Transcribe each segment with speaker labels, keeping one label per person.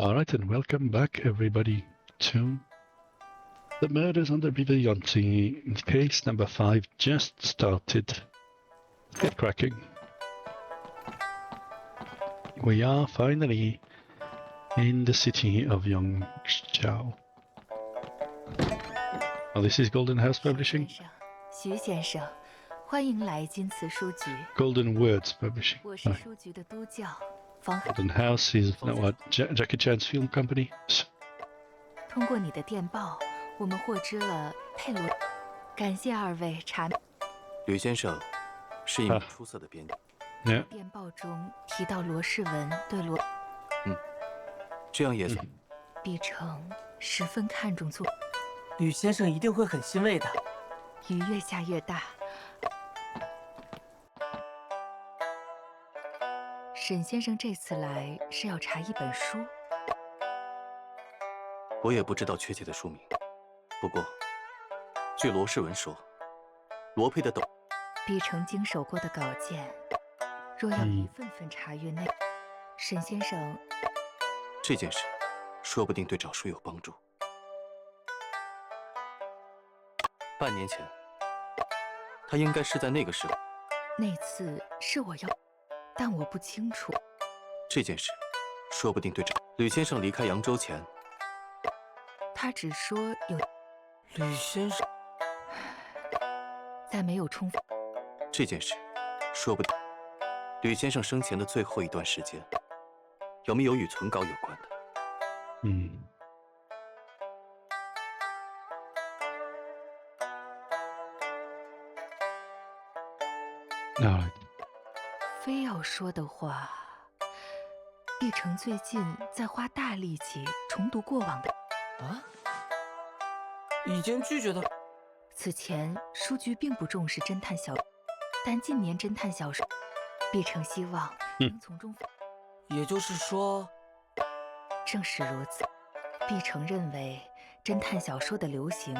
Speaker 1: Alright, and welcome back everybody to the murders on the River Yangtze. Case number 5 just started. Let's get cracking. We are finally in the city of Yangtze. Oh, this is Golden House Publishing?
Speaker 2: 徐先生，欢迎来金瓷书局。
Speaker 1: Golden Words Publishing.
Speaker 2: 我是书局的督教，方。
Speaker 1: Golden House is what Jackie Chan's film company.
Speaker 2: 通过你的电报，我们获知了佩罗。感谢二位查。
Speaker 3: 吕先生是一名出色的编辑。
Speaker 1: Yeah.
Speaker 2: 电报中提到罗世文对罗，
Speaker 3: 这样也算。
Speaker 2: 毕城十分看重作，
Speaker 4: 吕先生一定会很欣慰的。
Speaker 2: 雨越下越大。沈先生这次来是要查一本书。
Speaker 3: 我也不知道确切的书名，不过据罗世文说，罗佩的斗。
Speaker 2: 毕城经手过的稿件，若要一份份查阅内，沈先生，
Speaker 3: 这件事说不定对找书有帮助。半年前，他应该是在那个时候。
Speaker 2: 那次是我要，但我不清楚。
Speaker 3: 这件事说不定对找吕先生离开扬州前，
Speaker 2: 他只说有。
Speaker 4: 吕先生，
Speaker 2: 在没有充分。
Speaker 3: 这件事说不定吕先生生前的最后一段时间，有没有与存稿有关的？
Speaker 2: 非要说的话，毕城最近在花大力气重读过往的。
Speaker 4: 已经拒绝的。
Speaker 2: 此前书局并不重视侦探小说，但近年侦探小说，毕城希望能从中。
Speaker 4: 也就是说，
Speaker 2: 正是如此。毕城认为侦探小说的流行，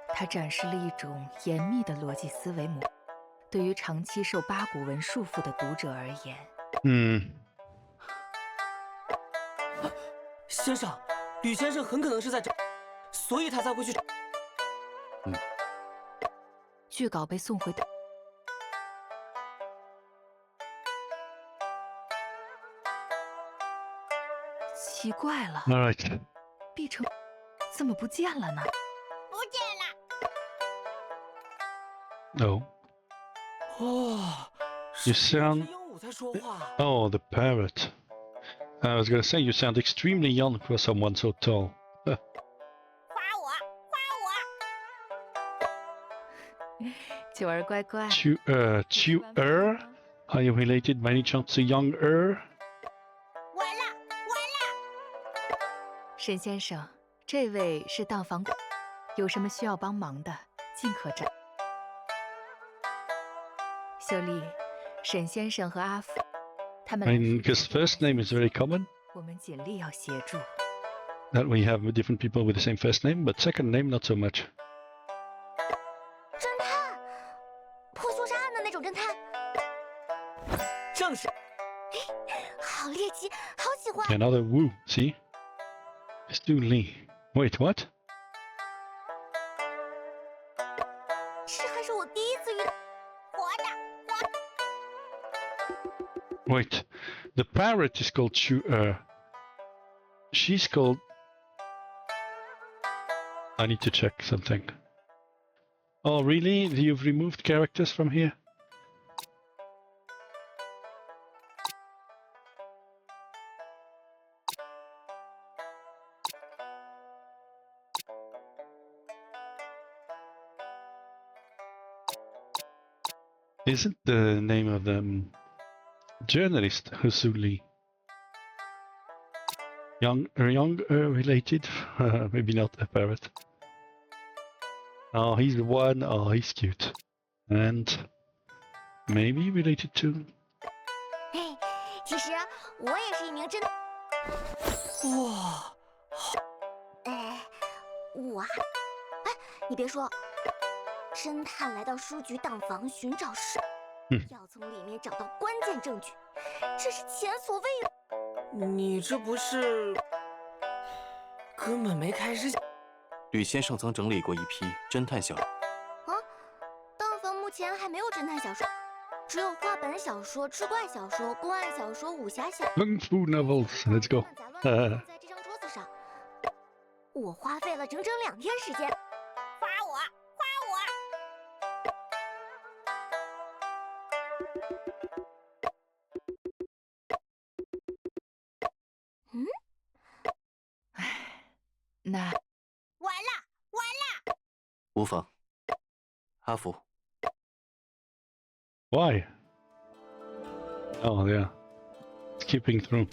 Speaker 2: 它展示了一种严密的逻辑思维模式。对于长期受八股文束缚的读者而言，
Speaker 4: 先生，吕先生很可能是在这，所以他才会去。
Speaker 2: 据稿被送回。奇怪了，毕城怎么不见了呢？
Speaker 5: 不见了。
Speaker 1: Oh.
Speaker 4: 哦，
Speaker 1: You sound.
Speaker 4: 鹦鹉在说话。
Speaker 1: Oh, the parrot. I was gonna say you sound extremely young for someone so tall.
Speaker 5: 夸我，夸我。
Speaker 2: 九儿乖乖。
Speaker 1: Chu Are you related by any chance to Young
Speaker 5: 完了，完了。
Speaker 2: 沈先生，这位是当房管，有什么需要帮忙的，尽可找。秀丽，沈先生和阿福，他们。
Speaker 1: Because first name is very common.
Speaker 2: 我们尽力要协助。
Speaker 1: That we have different people with the same first name, but second name not so much.
Speaker 5: 侦探，破凶杀案的那种侦探。
Speaker 4: 正是。
Speaker 5: 好猎奇，好喜欢。
Speaker 1: Another Wu, see? Stu Lee. Wait, what?
Speaker 5: 这还是我第一次遇到活的。
Speaker 1: Wait, the parrot is called Chu She's called. I need to check something. Oh, really? You've removed characters from here? Isn't the name of the journalist Husuli young related? Maybe not a parrot. Oh, he's the one. Oh, he's cute. And maybe related to.
Speaker 5: 嘿，其实我也是一名侦。
Speaker 4: 哇，
Speaker 5: 你别说，侦探来到书局当房寻找事，要从里面找到关键证据，这是前所未有。
Speaker 4: 你这不是根本没开始。
Speaker 3: 吕先生曾整理过一批侦探小说。
Speaker 5: 荡房目前还没有侦探小说，只有话本小说、志怪小说、公案小说、武侠小说。
Speaker 1: Kung Fu novels. Let's go.
Speaker 5: 在这张桌子上，我花费了整整2天时间。夸我，夸我！
Speaker 2: 那
Speaker 5: 完了，完了！
Speaker 3: 无妨，阿福，
Speaker 1: Why? Oh, yeah. Skipping through.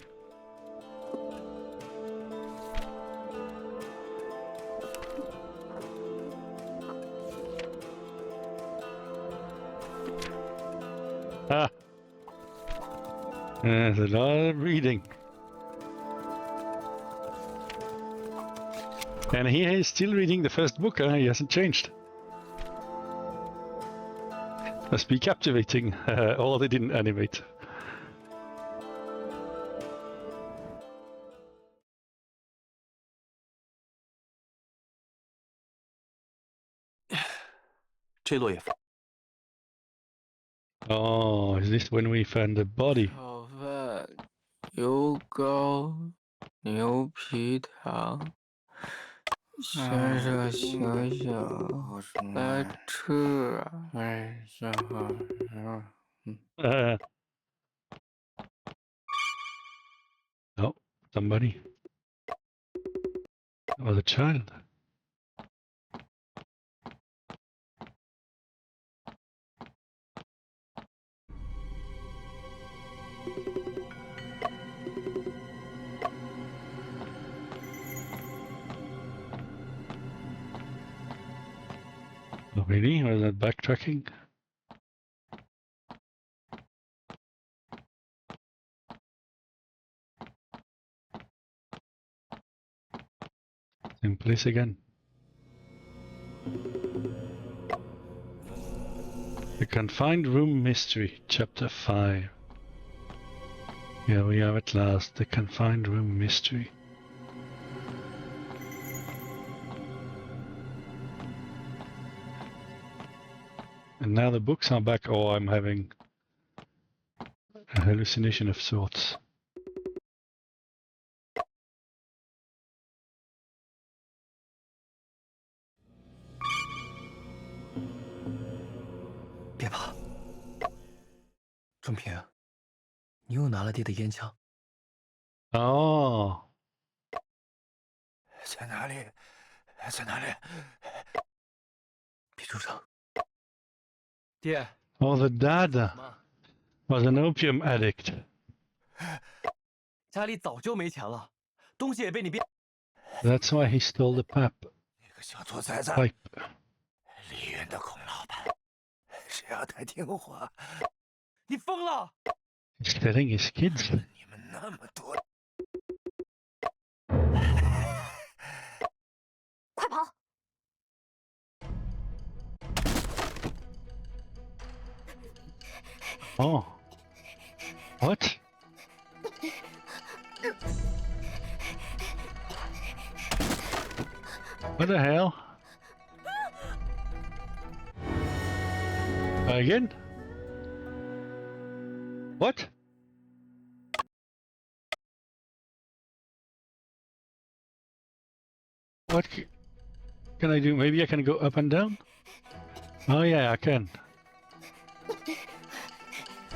Speaker 1: Ah. There's a lot of reading. And he is still reading the first book, he hasn't changed. Must be captivating, or they didn't animate. Oh, is this when we found the body?
Speaker 6: 炒饭、油糕、牛皮糖，先生醒醒，来吃啊！哎，行好，Oh,
Speaker 1: somebody. That was a child. Oh, really? Was that backtracking? Same place again. The Confined Room Mystery, Chapter 5. Here we are at last, the Confined Room Mystery. And now the books are back, or I'm having a hallucination of sorts.
Speaker 4: 别跑，仲平，你又拿了爹的烟枪。
Speaker 1: Oh,
Speaker 4: 在哪里？在哪里？别出声。爹，
Speaker 1: oh, the dad
Speaker 4: 妈，
Speaker 1: was an opium addict.
Speaker 4: 家里早就没钱了，东西也被你变。
Speaker 1: That's why he stole the pipe.
Speaker 4: 那个小兔崽子，
Speaker 1: Pipe.
Speaker 4: 梨园的孔老板，谁要太听话？你疯了！
Speaker 1: He's killing his kids.
Speaker 4: 你们那么多，
Speaker 5: 快跑！
Speaker 1: Oh. What? What the hell? Again? What? What can I do? Maybe I can go up and down? Oh yeah, I can.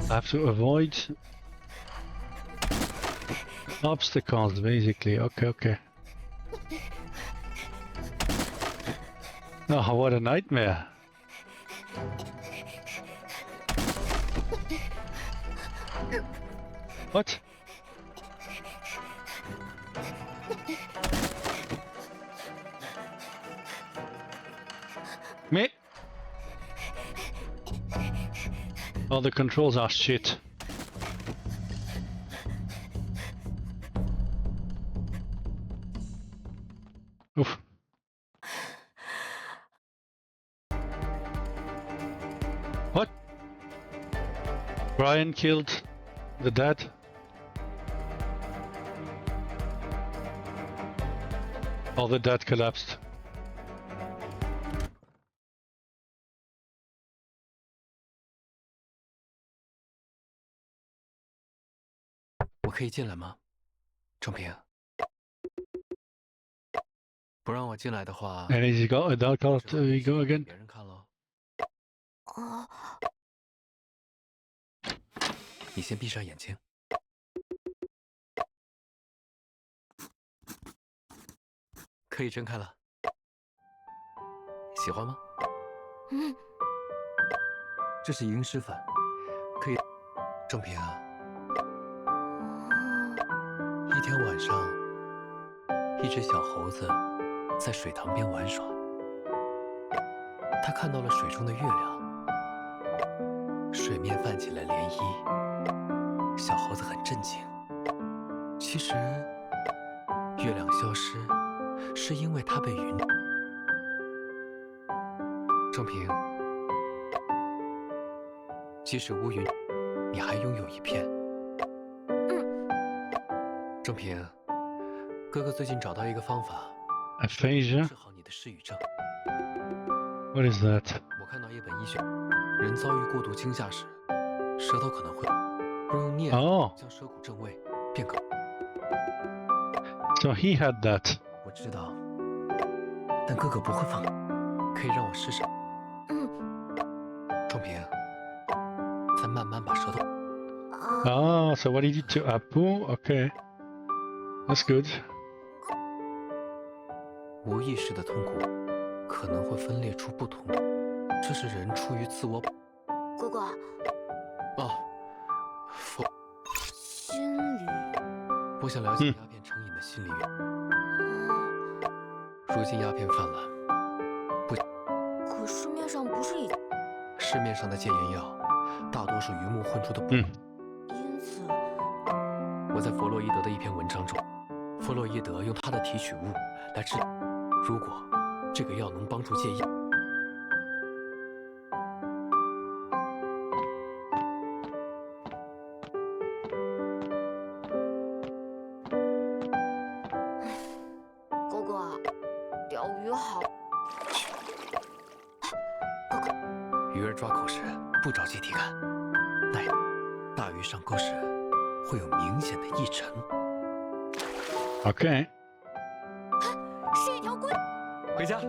Speaker 1: I have to avoid obstacles, basically. Okay, okay. Oh, what a nightmare. What? Me? All the controls are shit. Oof. What? Brian killed the dad? All the dead collapsed.
Speaker 3: 我可以进来吗，程平？不让我进来的话，
Speaker 1: And he's got a dark color
Speaker 3: 只会
Speaker 1: to go
Speaker 3: 给
Speaker 1: again.
Speaker 3: 别人看喽。
Speaker 5: 哦，
Speaker 3: 你先闭上眼睛。可以睁开了。喜欢吗？
Speaker 5: 嗯，
Speaker 3: 这是银石粉，可以。郑平啊，一天晚上，一只小猴子在水塘边玩耍，它看到了水中的月亮，水面泛起了涟漪，小猴子很震惊。其实，月亮消失是因为它被云。郑平，即使乌云，你还拥有一片。郑平，哥哥最近找到一个方法，
Speaker 1: Aphasia?
Speaker 3: 治好你的失语症。
Speaker 1: What is that?
Speaker 3: 我看到一本医学，人遭遇过度惊吓时，舌头可能会，若用镊子
Speaker 1: Oh,
Speaker 3: 将舌骨正位，便可。
Speaker 1: so he had that.
Speaker 3: 我知道，但哥哥不会放，可以让我试试。仲平，再慢慢把舌头。
Speaker 1: Oh, so what he did to Apu? Okay. That's good.
Speaker 3: 无意识的痛苦可能会分裂出不同，这是人出于自我。
Speaker 5: 哥哥，
Speaker 3: 哦，佛，
Speaker 5: 心里，
Speaker 3: 我想了解鸦片成瘾的心理原因。如今鸦片泛滥，
Speaker 5: 可市面上不是已，
Speaker 3: 市面上的戒烟药大多数鱼目混珠的不。
Speaker 1: 嗯
Speaker 5: 因此，
Speaker 3: 我在弗洛伊德的一篇文章中，弗洛伊德用他的提取物来治。如果这个药能帮助戒烟，
Speaker 5: 哥哥，钓鱼好。
Speaker 3: 鱼儿抓口时不着急抵干，但大鱼上钩时会有明显的异沉。
Speaker 1: Okay.
Speaker 5: 是一条龟。
Speaker 3: 回家。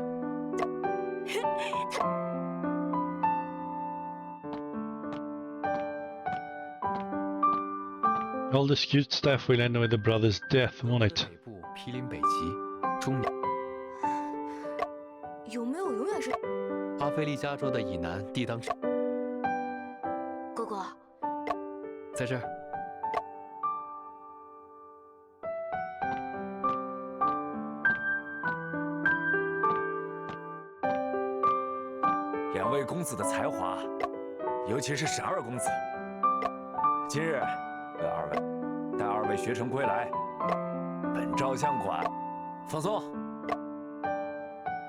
Speaker 1: All this cute stuff will end with the brother's death, won't it?
Speaker 3: 北部毗邻北极，中年
Speaker 5: 有没有永远是
Speaker 3: 阿非利加州的以南地当城，
Speaker 5: 哥哥？
Speaker 3: 在这儿。
Speaker 4: 两位公子的才华，尤其是沈二公子，今日待二位学成归来，本照相馆放松。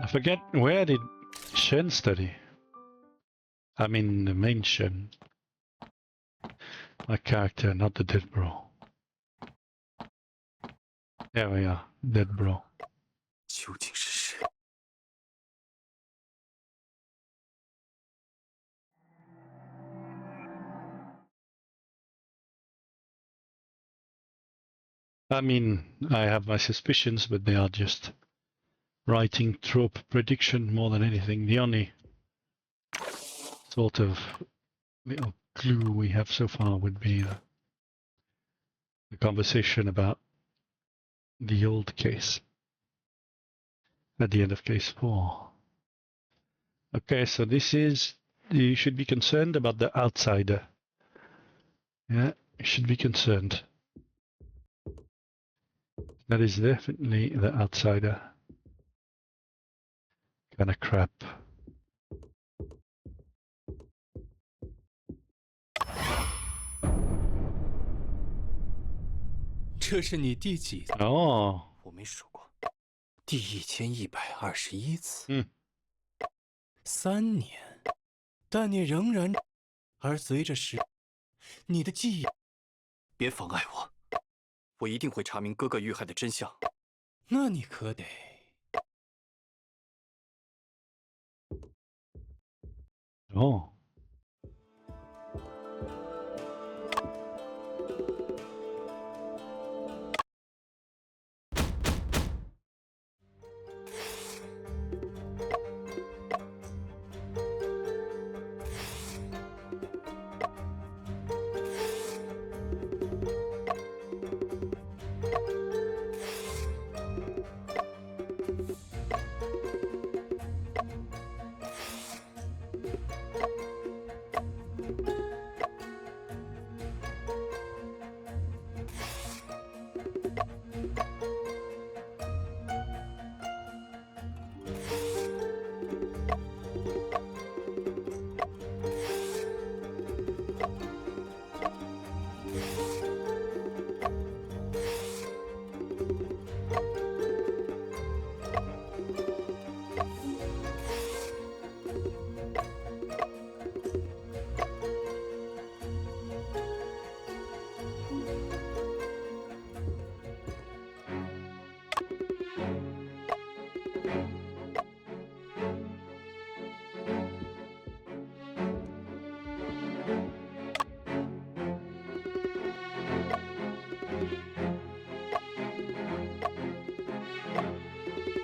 Speaker 1: I forget, where did Shen study? I mean the main Shen. My character, not the dead bro. There we are, dead bro.
Speaker 3: 究竟是谁？
Speaker 1: I mean, I have my suspicions, but they are just writing trope prediction more than anything. The only sort of little clue we have so far would be the conversation about the old case at the end of case 4. Okay, so this is, you should be concerned about the outsider. Yeah, you should be concerned. That is definitely the outsider. Kinda crap.
Speaker 7: 这是你第几次？
Speaker 1: Oh,
Speaker 3: 我没数过，第1121次。
Speaker 7: 3年，但你仍然，而随着时，你的记忆，
Speaker 3: 别妨碍我，我一定会查明哥哥遇害的真相。
Speaker 7: 那你可得
Speaker 1: Oh.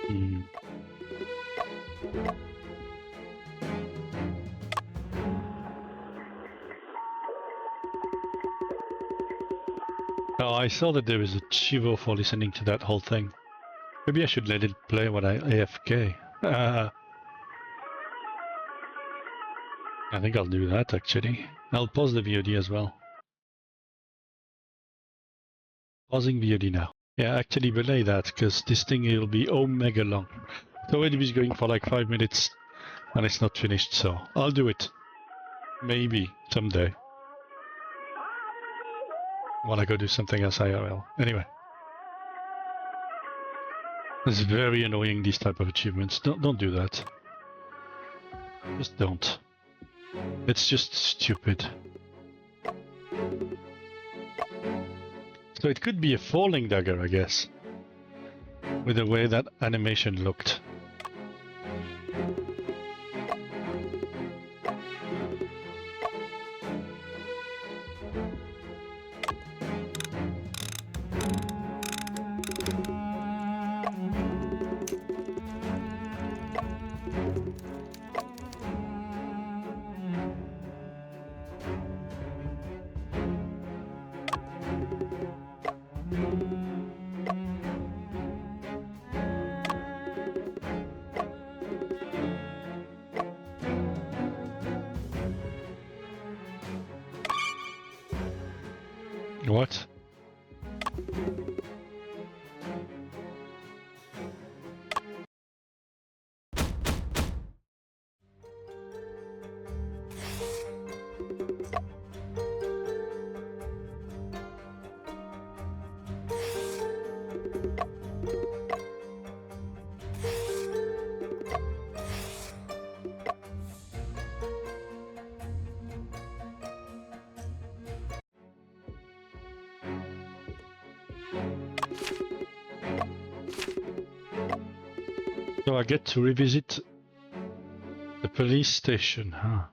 Speaker 1: Hmm. Oh, I saw that there was a chivo for listening to that whole thing. Maybe I should let it play when I AFK. I think I'll do that actually. I'll pause the VOD as well. Pausing VOD now. Yeah, actually belay that, because this thing will be omega long. It already was going for like 5 minutes, and it's not finished, so I'll do it. Maybe someday. When I go do something else IRL. Anyway. It's very annoying, these type of achievements. Don't do that. Just don't. It's just stupid. So it could be a falling dagger, I guess. With the way that animation looked. What? So I get to revisit the police station, huh?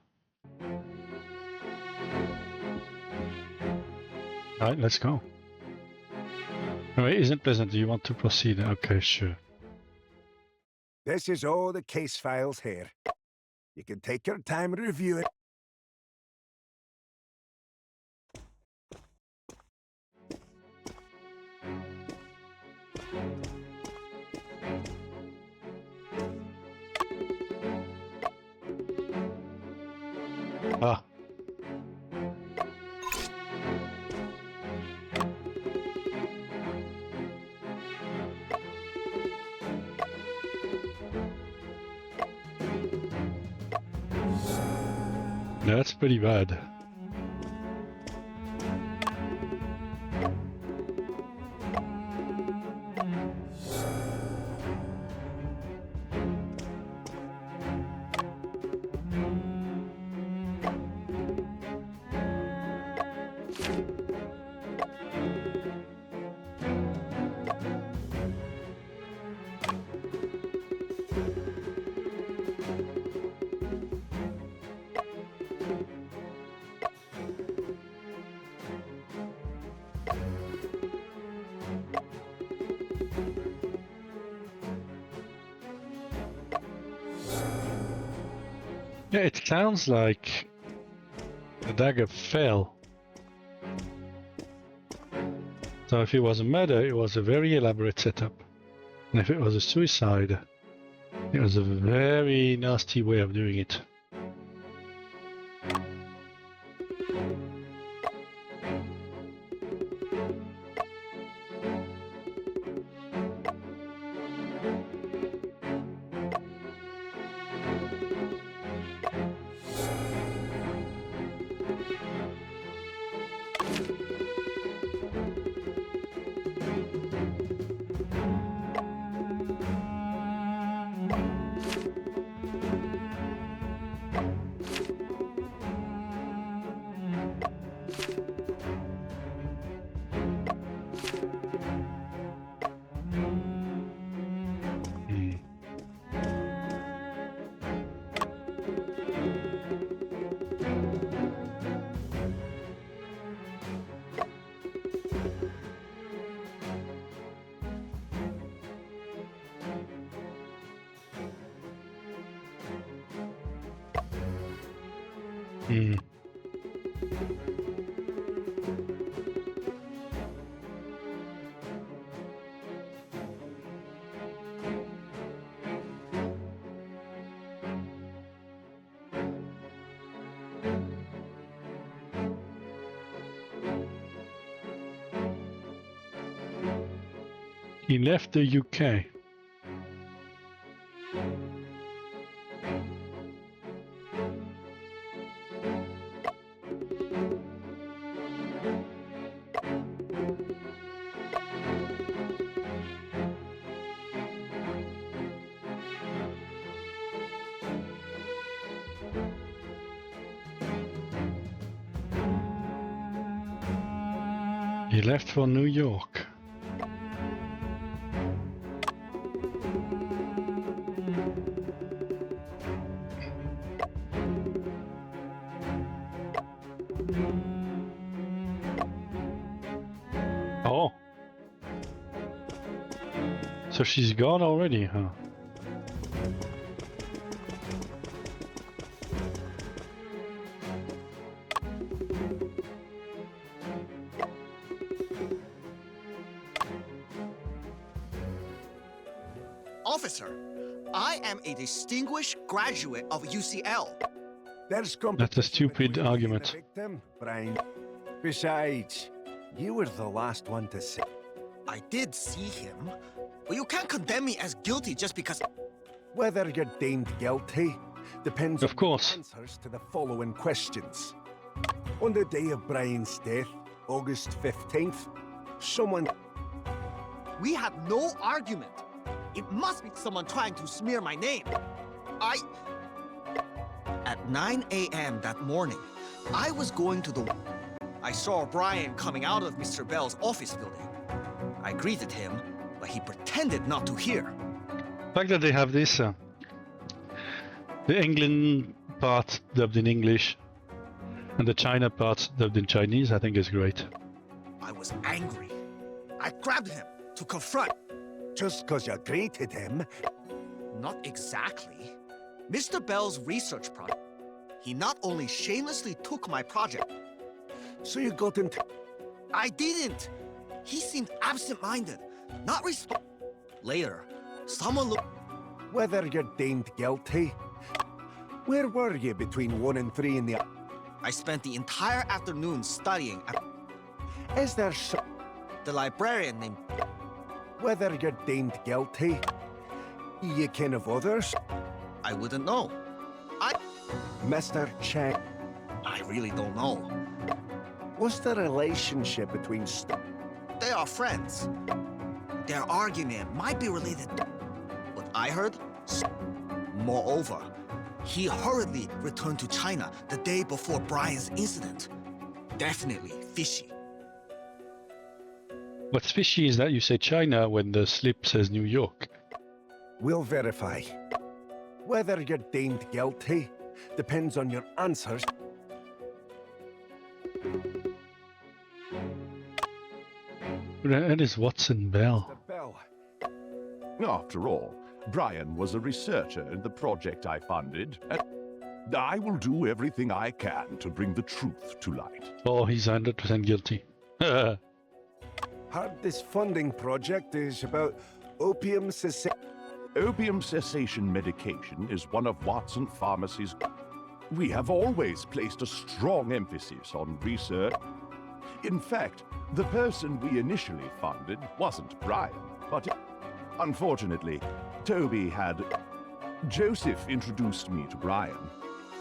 Speaker 1: Alright, let's go. Alright, isn't pleasant. Do you want to proceed? Okay, sure.
Speaker 8: This is all the case files here. You can take your time and review it.
Speaker 1: Ah. That's pretty bad. Yeah, it sounds like the dagger fell. So if it was a murder, it was a very elaborate setup. And if it was a suicide, it was a very nasty way of doing it. Hmm. He left the UK. He left for New York. Oh. So she's gone already, huh?
Speaker 9: Officer, I am a distinguished graduate of UCL.
Speaker 8: There's
Speaker 1: That's a stupid
Speaker 8: between you and the
Speaker 1: argument.
Speaker 8: victim, Brian. Besides, you were the last one to say.
Speaker 9: I did see him, but you can't condemn me as guilty just because.
Speaker 8: Whether you're deemed guilty depends
Speaker 1: Of
Speaker 8: on
Speaker 1: course.
Speaker 8: the answers to the following questions. On the day of Brian's death, August 15th, someone...
Speaker 9: We had no argument. It must be someone trying to smear my name. At 9 a.m. that morning, I was going to the... I saw Brian coming out of Mr. Bell's office building. I greeted him, but he pretended not to hear.
Speaker 1: The fact that they have this, the England part dubbed in English and the China part dubbed in Chinese, I think is great.
Speaker 9: I was angry. I grabbed him to confront.
Speaker 8: Just because you greeted him,
Speaker 9: Not exactly. Mr. Bell's research project. He not only shamelessly took my project.
Speaker 8: so you got into...
Speaker 9: I didn't. He seemed absent-minded, not Later, someone looked.
Speaker 8: Whether you're deemed guilty, where were you between 1 and 3 in the...
Speaker 9: I spent the entire afternoon studying at
Speaker 8: Is there so...
Speaker 9: the librarian named.
Speaker 8: Whether you're deemed guilty, you kin of others?
Speaker 9: I wouldn't know.
Speaker 8: Mr. Chang,
Speaker 9: I really don't know.
Speaker 8: what's the relationship between...
Speaker 9: They are friends. Their argument might be related to what I heard. Moreover, he hurriedly returned to China the day before Brian's incident. Definitely fishy.
Speaker 1: What's fishy is that you say China when the slip says New York.
Speaker 8: We'll verify. Whether you're deemed guilty depends on your answers.
Speaker 1: That is Watson Bell.
Speaker 8: Mr. Bell,
Speaker 10: After all, Brian was a researcher in the project I funded, and I will do everything I can to bring the truth to light.
Speaker 1: Oh, he's 100% guilty.
Speaker 8: Heard this funding project is about opium cessation.
Speaker 10: Opium cessation medication is one of Watson Pharmacy's. We have always placed a strong emphasis on research. In fact, the person we initially funded wasn't Brian, but unfortunately, Toby had... Joseph introduced me to Brian.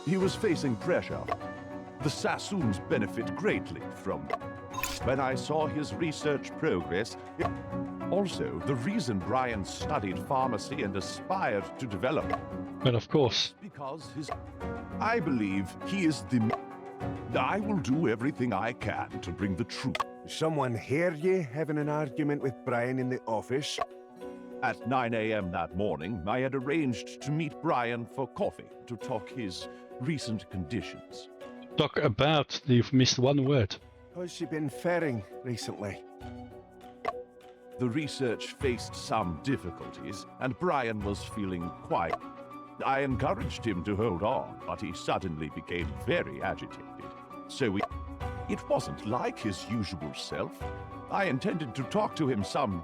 Speaker 10: He was facing pressure. The Sassoons benefit greatly from... When I saw his research progress... Also, the reason Brian studied pharmacy and aspired to develop...
Speaker 1: But of course.
Speaker 10: Because I believe he is the... I will do everything I can to bring the truth.
Speaker 8: Someone hear you having an argument with Brian in the office?
Speaker 10: At 9 a.m. that morning, I had arranged to meet Brian for coffee to talk his recent conditions.
Speaker 1: Talk about, you've missed one word.
Speaker 8: How's she been faring recently?
Speaker 10: The research faced some difficulties, and Brian was feeling quite... I encouraged him to hold on, but he suddenly became very agitated. So it wasn't like his usual self. I intended to talk to him some...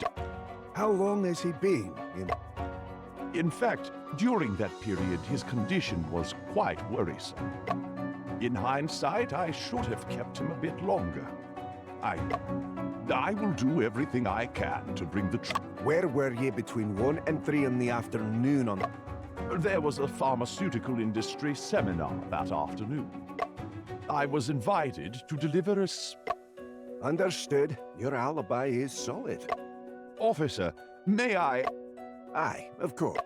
Speaker 8: How long has he been in...
Speaker 10: In fact, during that period, his condition was quite worrisome. In hindsight, I should have kept him a bit longer. I will do everything I can to bring the truth.
Speaker 8: Where were you between 1 and 3 in the afternoon on...
Speaker 10: There was a pharmaceutical industry seminar that afternoon. I was invited to deliver a...
Speaker 8: Understood. Your alibi is solid.
Speaker 10: Officer, may I...
Speaker 8: Aye, of course.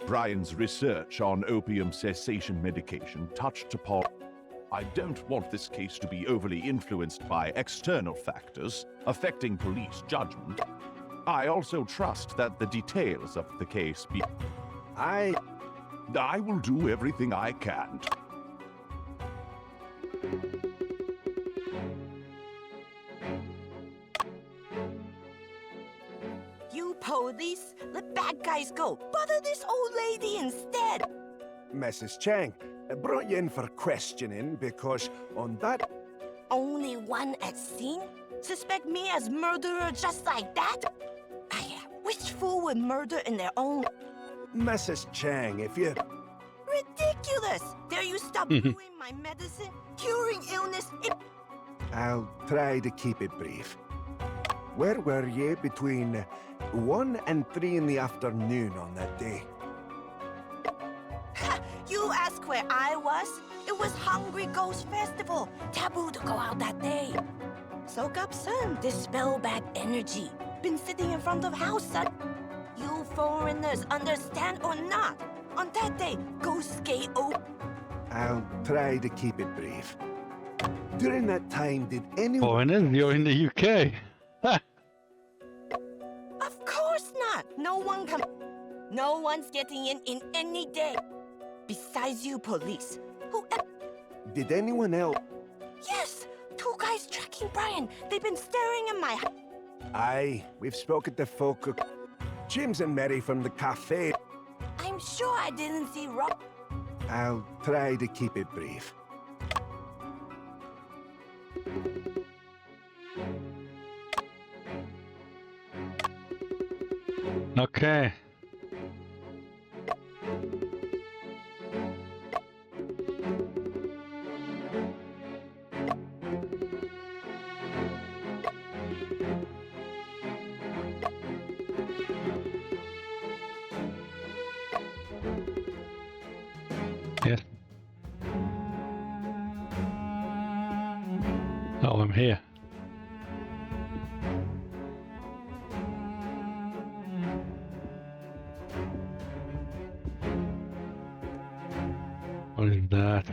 Speaker 10: Brian's research on opium cessation medication touched upon... I don't want this case to be overly influenced by external factors affecting police judgment. I also trust that the details of the case be... I will do everything I can to...
Speaker 11: You police, let bad guys go. Bother this old lady instead.
Speaker 8: Mrs. Chang, I brought you in for questioning because on that...
Speaker 11: Only one at scene? Suspect me as murderer just like that? Which fool would murder in their own...
Speaker 8: Mrs. Chang, if you...
Speaker 11: Ridiculous! Dare you stop doing my medicine? Curing illness,
Speaker 8: I'll try to keep it brief. Where were you between 1 and 3 in the afternoon on that day?
Speaker 11: You ask where I was? It was Hungry Ghost Festival. Taboo to go out that day. Soak up sun, dispel bad energy. Been sitting in front of house, son. You foreigners understand or not? On that day, go skate
Speaker 8: I'll try to keep it brief. During that time, did anyone...
Speaker 1: Foreigners, you're in the UK.
Speaker 11: Of course not. No one can... No one's getting in any day. Besides you police. Who...
Speaker 8: Did anyone else...
Speaker 11: Yes! 2 guys tracking Brian. They've been staring in my...
Speaker 8: Aye, we've spoken to folk... James and Mary from the cafe.
Speaker 11: I'm sure I didn't see Rob...
Speaker 8: I'll try to keep it brief.
Speaker 1: Okay. Yes. Oh, I'm here. What is that?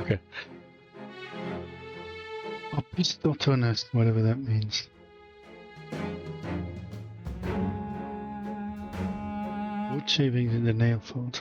Speaker 1: Okay. Oh, please don't turn us, whatever that means. Wood shavings in the nail folds.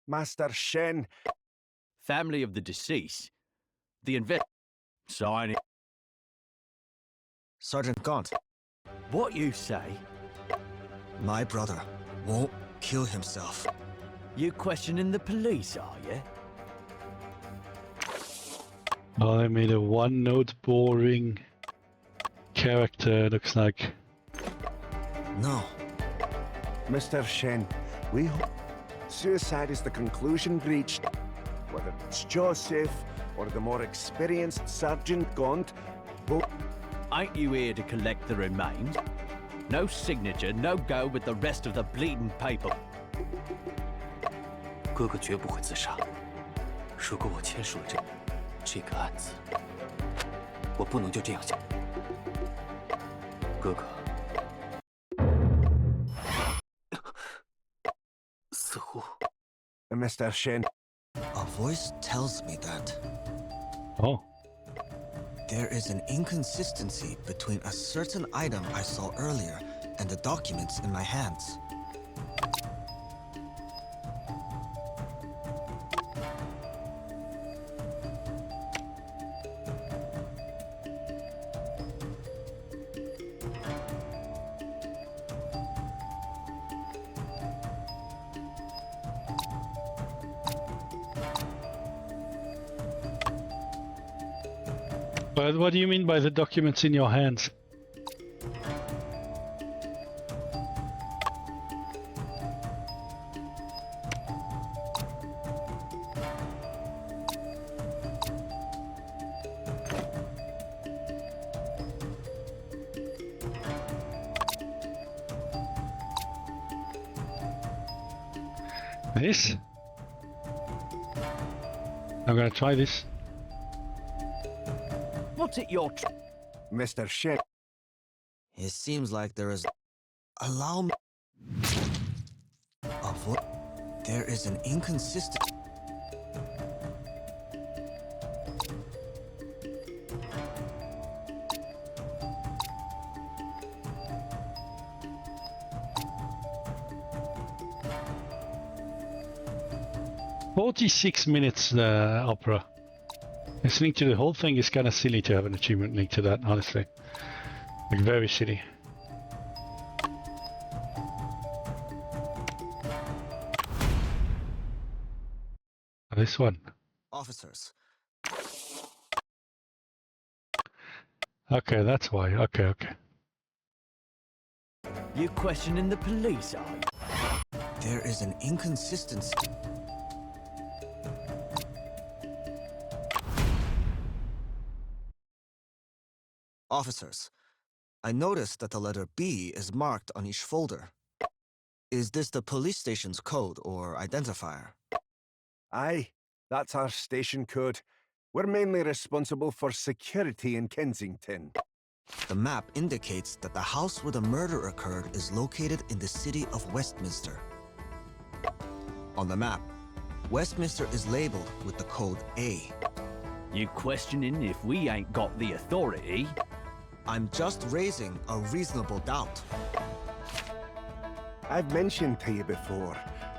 Speaker 8: Master Shen.
Speaker 12: Family of the deceased. The signing.
Speaker 9: Sergeant Gaunt,
Speaker 12: What you say?
Speaker 9: my brother won't kill himself.
Speaker 12: You questioning the police, are you?
Speaker 1: Oh, they made a one-note boring character, looks like.
Speaker 9: No.
Speaker 8: Mr. Shen, we hope suicide is the conclusion reached. Whether it's Joseph or the more experienced Sergeant Gaunt, both.
Speaker 12: Ain't you here to collect the remains? No signature, no go with the rest of the bleeding paper.
Speaker 3: 哥哥绝不会自杀。如果我签署了这个案子，我不能就这样想。哥哥，似乎
Speaker 8: Mr. Shen.
Speaker 9: A voice tells me that
Speaker 1: Oh.
Speaker 9: there is an inconsistency between a certain item I saw earlier and the documents in my hands.
Speaker 1: But what do you mean by the documents in your hands? This? I'm gonna try this.
Speaker 12: What's it your
Speaker 8: Mr. Shen.
Speaker 9: It seems like there is. Allow me. There is an inconsistency.
Speaker 1: "46 minutes, opera." Listening to the whole thing is kind of silly to have an achievement linked to that, honestly. Like, very silly. This one.
Speaker 9: Officers.
Speaker 1: Okay, that's why. Okay.
Speaker 12: You questioning the police, are you?
Speaker 9: There is an inconsistency. Officers, I noticed that the letter B is marked on each folder. Is this the police station's code or identifier?
Speaker 8: Aye, that's our station code. We're mainly responsible for security in Kensington.
Speaker 9: The map indicates that the house where the murder occurred is located in the city of Westminster. On the map, Westminster is labeled with the code A.
Speaker 12: You questioning if we ain't got the authority?
Speaker 9: I'm just raising a reasonable doubt.
Speaker 8: I've mentioned to you before,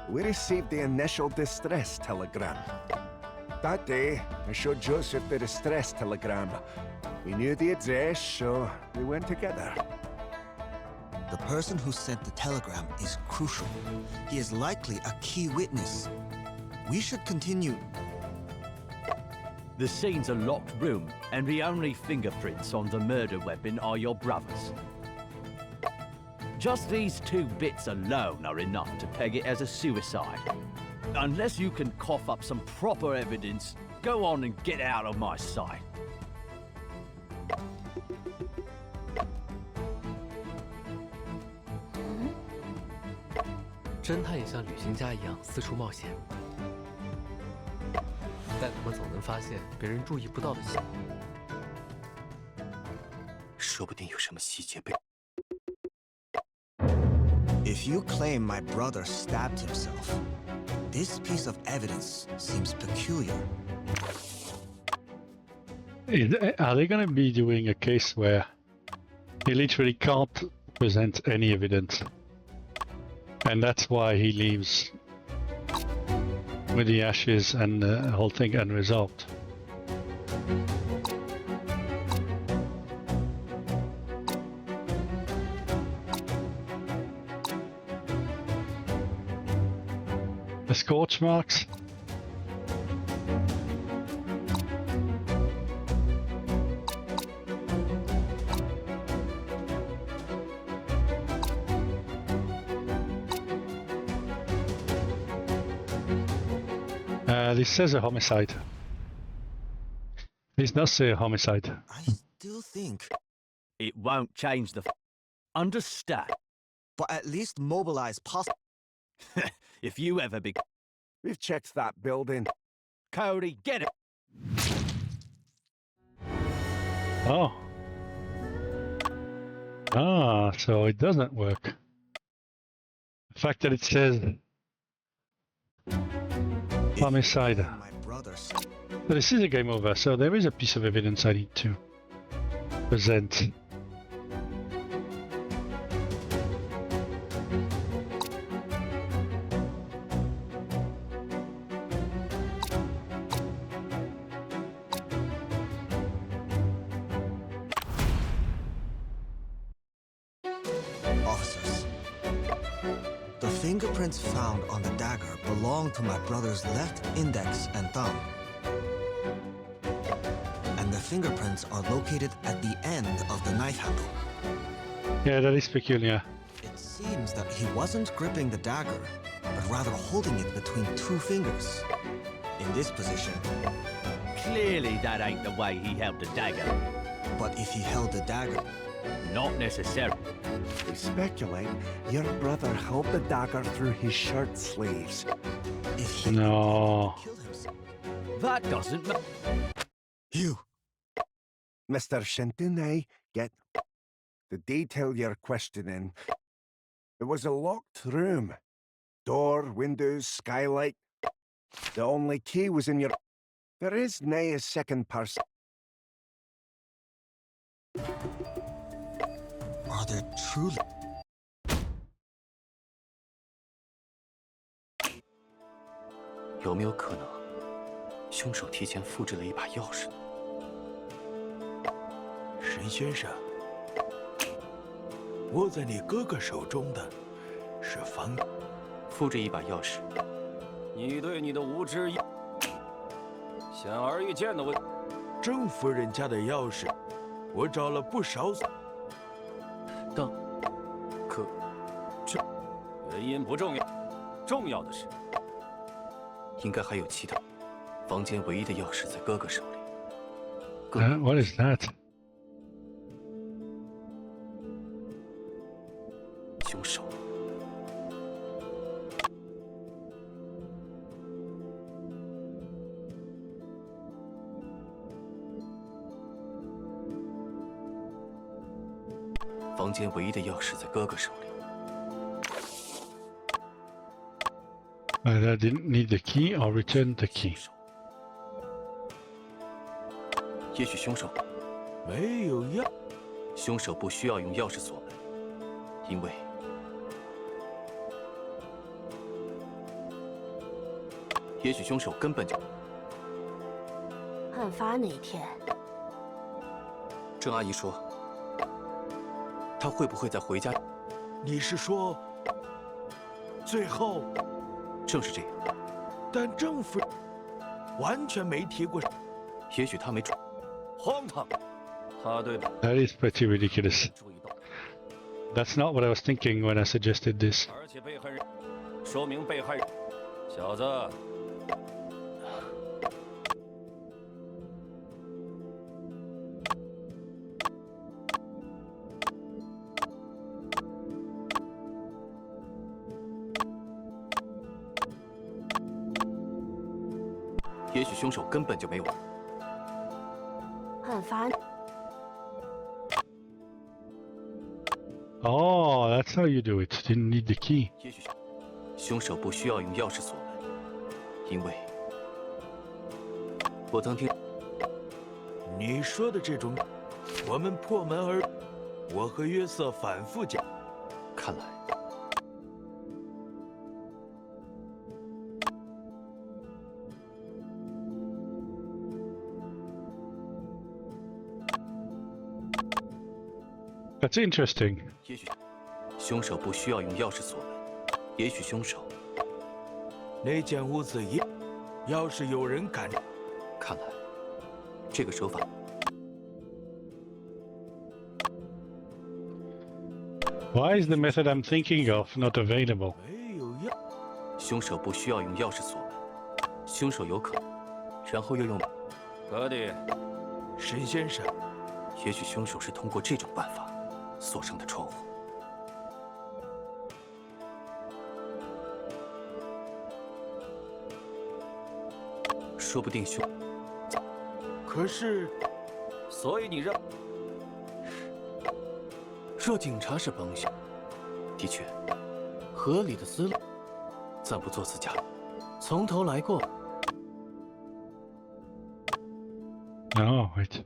Speaker 8: we received the initial distress telegram. That day, I showed Joseph the distress telegram. We knew the address, so we went together.
Speaker 9: The person who sent the telegram is crucial. He is likely a key witness. We should continue.
Speaker 12: The scene's a locked room, and the only fingerprints on the murder weapon are your brother's. Just these two bits alone are enough to peg it as a suicide. Unless you can cough up some proper evidence, go on and get out of my sight.
Speaker 3: 侦探也像旅行家一样四处冒险，但他们总能发现别人注意不到的细节，说不定有什么细节被。
Speaker 9: If you claim my brother stabbed himself, this piece of evidence seems peculiar.
Speaker 1: Are they going to be doing a case where he literally can't present any evidence? And that's why he leaves with the ashes and the whole thing unresolved. The scorch marks? This says a homicide. This does say a homicide.
Speaker 9: I still think.
Speaker 12: It won't change the. Understand?
Speaker 9: But at least mobilize possible.
Speaker 12: If you ever be.
Speaker 8: We've checked that building.
Speaker 12: Cody, get it.
Speaker 1: Oh. Ah, so it doesn't work. The fact that it says homicide. So this is a game over, so there is a piece of evidence I need to present.
Speaker 9: Officers, the fingerprints found on the dagger belong to my brother's left index and thumb. And the fingerprints are located at the end of the knife handle.
Speaker 1: Yeah, that is peculiar.
Speaker 9: It seems that he wasn't gripping the dagger, but rather holding it between two fingers. In this position.
Speaker 12: Clearly that ain't the way he held the dagger.
Speaker 9: But if he held the dagger...
Speaker 12: Not necessarily.
Speaker 8: They speculate your brother held the dagger through his shirt sleeves.
Speaker 9: If he
Speaker 1: No.
Speaker 9: killed himself.
Speaker 12: That doesn't matter.
Speaker 9: You.
Speaker 8: Mr. Shintune, get the detail you're questioning. It was a locked room. Door, windows, skylight. The only key was in your... There is nae a second person.
Speaker 9: Are there truly...
Speaker 3: 有没有可能，凶手提前复制了一把钥匙呢？
Speaker 13: 沈先生，握在你哥哥手中的是方。
Speaker 3: 复制一把钥匙。
Speaker 4: 你对你的无知显而易见的问。
Speaker 13: 郑夫人家的钥匙，我找了不少。
Speaker 3: 但，可，这
Speaker 4: 原因不重要，重要的是。
Speaker 3: 应该还有其他。房间唯一的钥匙在哥哥手里。
Speaker 1: What is that?
Speaker 3: 凶手。房间唯一的钥匙在哥哥手里。
Speaker 1: I didn't need the key or return the key.
Speaker 3: 也许凶手
Speaker 13: 没有钥，
Speaker 3: 凶手不需要用钥匙锁门，因为也许凶手根本就……
Speaker 11: 案发那天，
Speaker 3: 郑阿姨说，他会不会在回家？
Speaker 13: 你是说，最后？
Speaker 3: 正是这样，
Speaker 13: 但郑夫人完全没提过。
Speaker 3: 也许他没注。
Speaker 4: 荒唐！他对
Speaker 1: That is pretty ridiculous. That's not what I was thinking when I suggested this.
Speaker 4: 而且被害人说明被害人小子，
Speaker 3: 也许凶手根本就没有。
Speaker 11: 很烦。
Speaker 1: Oh, that's how you do it. Didn't need the key.
Speaker 3: 也许凶手不需要用钥匙锁门，因为我曾听
Speaker 13: 你说的这种，我们破门而，我和约瑟反复讲。
Speaker 3: 看来
Speaker 1: That's interesting.
Speaker 3: 也许凶手不需要用钥匙锁门，也许凶手
Speaker 13: 那间屋子要是有人敢，
Speaker 3: 看来这个手法。
Speaker 1: Why is the method I'm thinking of not available?
Speaker 13: 没有钥，
Speaker 3: 凶手不需要用钥匙锁门，凶手有可能，然后又用。
Speaker 4: 格迪，
Speaker 13: 沈先生，
Speaker 3: 也许凶手是通过这种办法锁上的窗户。说不定凶，
Speaker 13: 可是，
Speaker 4: 所以你认，
Speaker 7: 若警察是帮凶，的确，合理的思路，暂不做此假，从头来过。
Speaker 1: Oh, wait.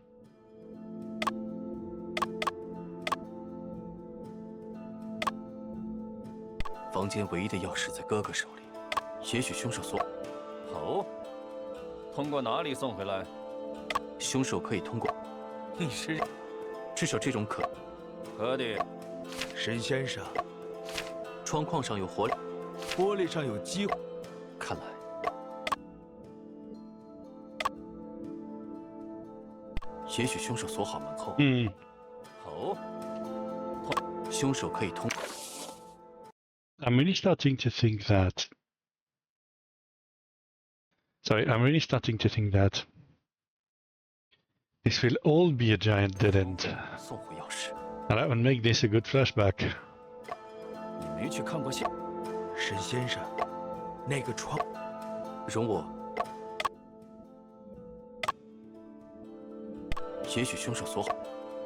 Speaker 3: 房间唯一的钥匙在哥哥手里，也许凶手锁。
Speaker 4: 哦，通过哪里送回来？
Speaker 3: 凶手可以通过。
Speaker 4: 你是，
Speaker 3: 至少这种可。
Speaker 4: 格迪，
Speaker 13: 沈先生，
Speaker 3: 窗框上有活，
Speaker 13: 玻璃上有机会。
Speaker 3: 看来，也许凶手锁好门后。
Speaker 4: 哦，
Speaker 3: 凶手可以通。
Speaker 1: I'm really starting to think that. Sorry, I'm really starting to think that this will all be a giant dead end.
Speaker 3: 送回钥匙。
Speaker 1: And that would make this a good flashback.
Speaker 4: 你没去看过信？
Speaker 13: 沈先生，那个窗，
Speaker 3: 容我。也许凶手锁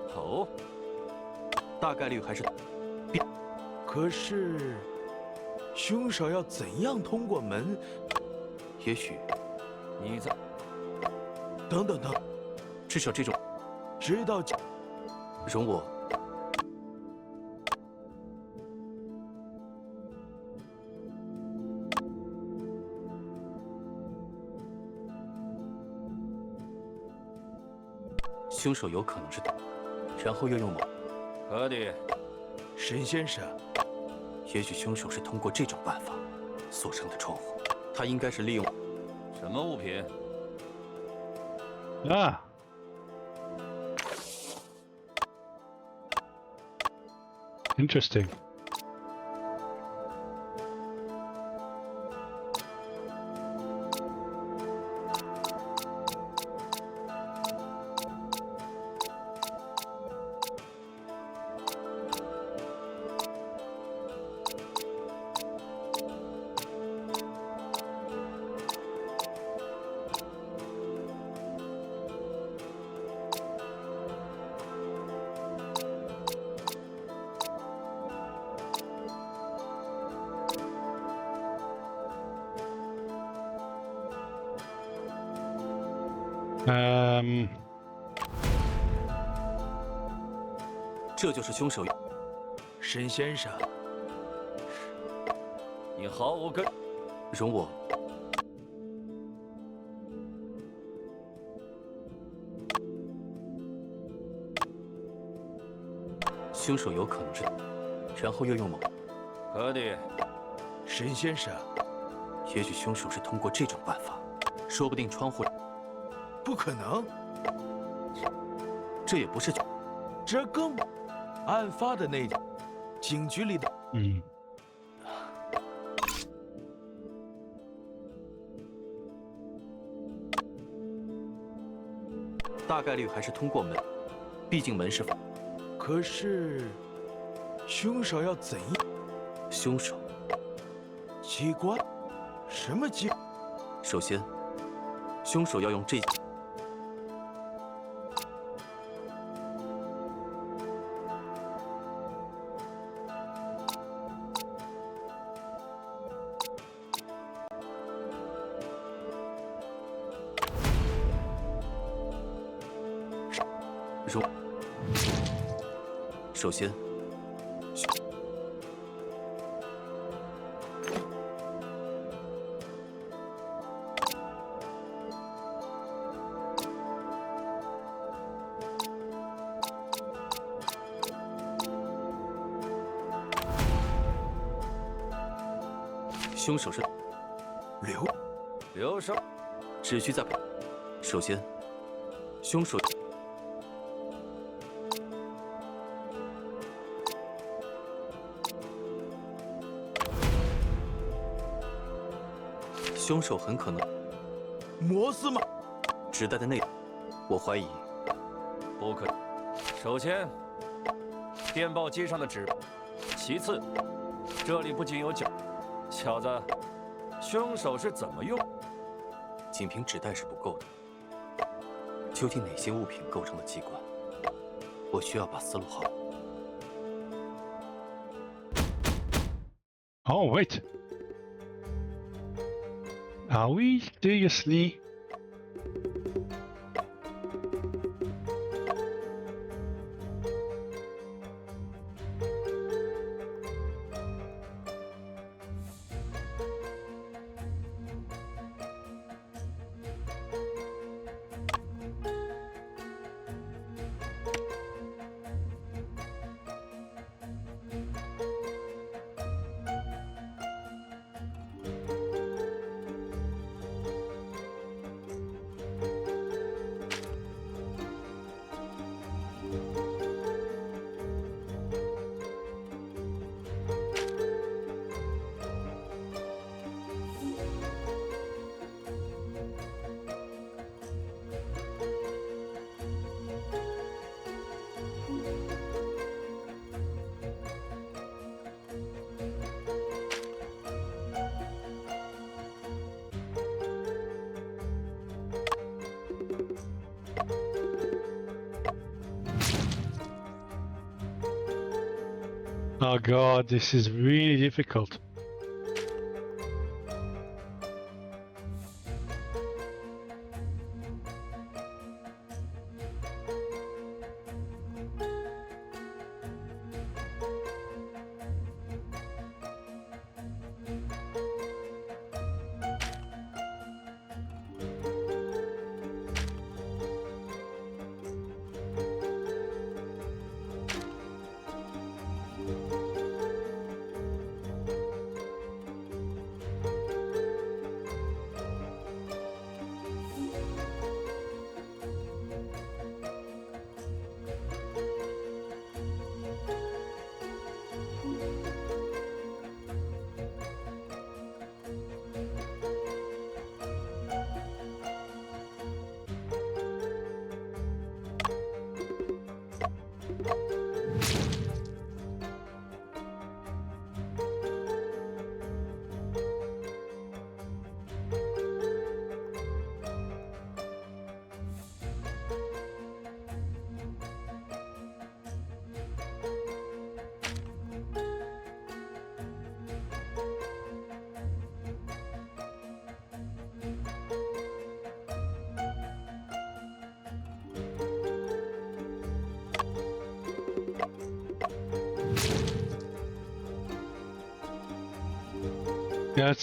Speaker 3: 好。
Speaker 4: 哦，
Speaker 3: 大概率还是。
Speaker 13: 可是。 凶手要怎样通过门？
Speaker 3: 也许
Speaker 4: 你在……
Speaker 13: 等，
Speaker 3: 至少这种，
Speaker 13: 直到
Speaker 3: 容我。凶手有可能是，然后又用某。
Speaker 4: 格迪，
Speaker 13: 沈先生。
Speaker 3: 也许凶手是通过这种办法锁上的窗户，他应该是利用
Speaker 4: 什么物品？Ah.
Speaker 1: Interesting. Um.
Speaker 3: 这就是凶手。
Speaker 13: 沈先生，
Speaker 4: 你毫无根。
Speaker 3: 容我。凶手有可能是，然后又用某。
Speaker 4: 格迪，
Speaker 13: 沈先生，
Speaker 3: 也许凶手是通过这种办法，说不定窗户。
Speaker 13: 不可能，
Speaker 3: 这也不是，
Speaker 13: 这更案发的那警局里的，
Speaker 7: 大概率还是通过门，毕竟门是反。
Speaker 13: 可是，凶手要怎样？
Speaker 7: 凶手？
Speaker 13: 机关？什么机？
Speaker 7: 首先，凶手要用这。首先，凶手是
Speaker 4: 留手，
Speaker 7: 只需在。首先，凶手。凶手很可能
Speaker 13: 摩斯码
Speaker 7: 纸袋的内容，我怀疑
Speaker 4: 不可。首先，电报机上的纸；其次，这里不仅有脚，小子，凶手是怎么用？
Speaker 7: 仅凭纸袋是不够的。究竟哪些物品构成了机关？我需要把思路好。
Speaker 1: Oh wait. Are we seriously? Oh god, this is really difficult.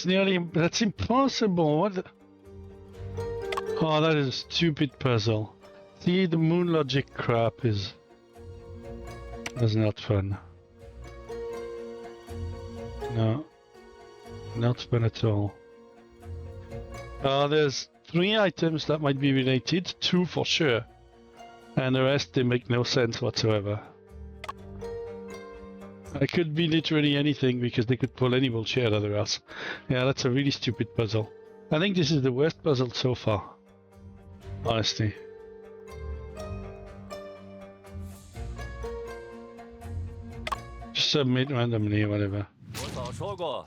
Speaker 1: Yeah, that's impossible. What? Oh, that is a stupid puzzle. See, the moon logic crap is not fun. No, not fun at all. There's 3 items that might be related, 2 for sure, and the rest they make no sense whatsoever. It could be literally anything because they could pull any bullshit out of their ass. Yeah, that's a really stupid puzzle. I think this is the worst puzzle so far. Honestly. submit randomly, whatever.
Speaker 4: 我早说过。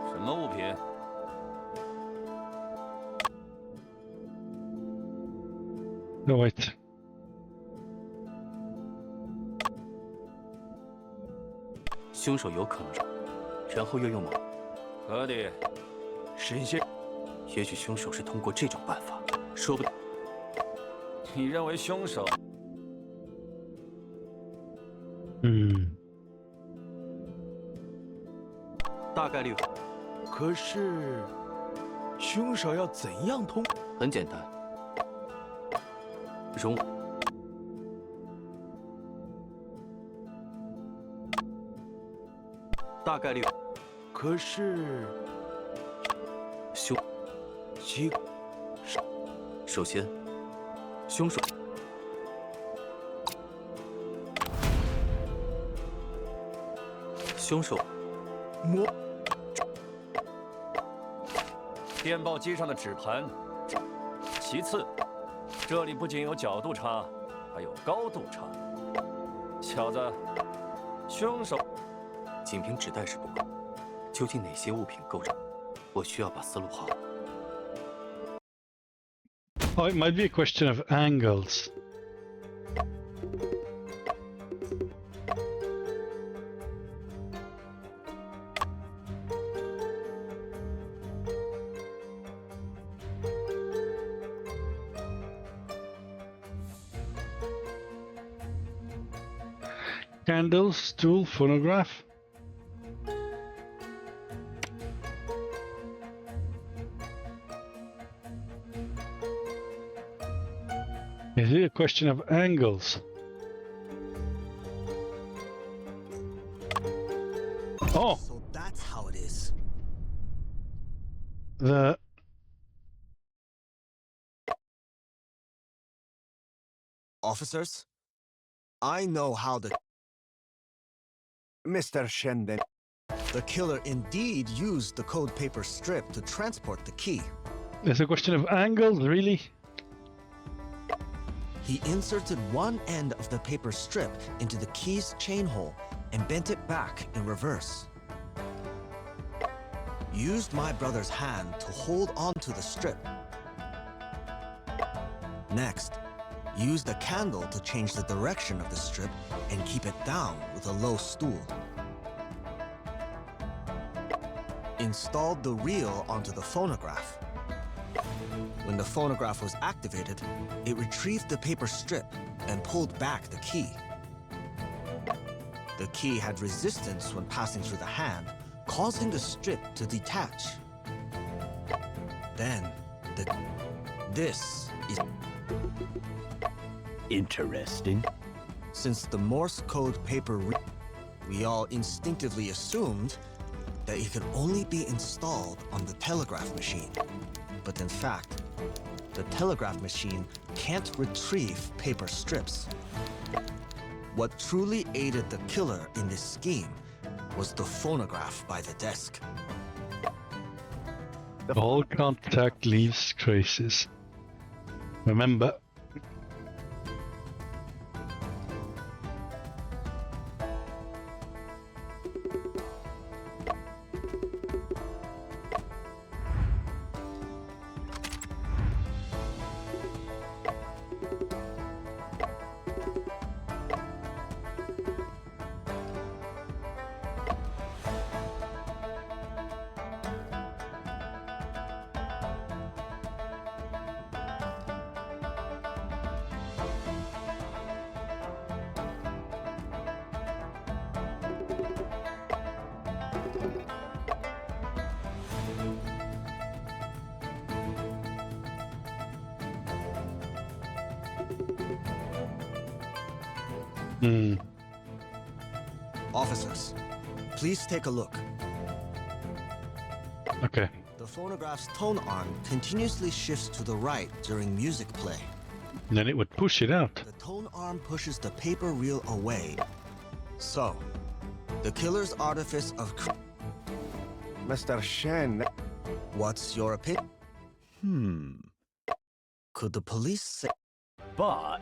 Speaker 4: 什么物品？
Speaker 1: No, wait.
Speaker 7: 凶手有可能是，然后又用某，
Speaker 4: 可以。
Speaker 7: 神仙，也许凶手是通过这种办法，说不定。
Speaker 4: 你认为凶手？
Speaker 7: 大概率。
Speaker 13: 可是，凶手要怎样通？
Speaker 7: 很简单，容。 大概率，
Speaker 13: 可是，
Speaker 7: 首先，凶手
Speaker 4: 电报机上的纸盘。其次，这里不仅有角度差，还有高度差。小子，凶手。
Speaker 7: 仅凭纸袋是不够，究竟哪些物品构成？我需要把思路画好。
Speaker 1: Oh, it might be a question of angles. Candle, stool, phonograph. Is it a question of angles? Oh!
Speaker 9: So that's how it is.
Speaker 1: The...
Speaker 9: Officers, I know how the...
Speaker 8: Mr. Shenden.
Speaker 9: The killer indeed used the code paper strip to transport the key.
Speaker 1: It's a question of angles, really?
Speaker 9: He inserted one end of the paper strip into the key's chain hole and bent it back in reverse. Used my brother's hand to hold onto the strip. Next, used a candle to change the direction of the strip and keep it down with a low stool. Installed the reel onto the phonograph. When the phonograph was activated, it retrieved the paper strip and pulled back the key. The key had resistance when passing through the hand, causing the strip to detach. Then, this is
Speaker 12: interesting.
Speaker 9: Since the Morse code paper, we all instinctively assumed that it could only be installed on the telegraph machine. But in fact, the telegraph machine can't retrieve paper strips. What truly aided the killer in this scheme was the phonograph by the desk.
Speaker 1: All contact leaves traces. Remember.
Speaker 9: Officers, please take a look.
Speaker 1: Okay.
Speaker 9: The phonograph's tone arm continuously shifts to the right during music play.
Speaker 1: Then it would push it out.
Speaker 9: The cone arm pushes the paper reel away. So, the killer's artifice of...
Speaker 8: Mr. Shen...
Speaker 9: What's your opinion? Could the police say...
Speaker 12: But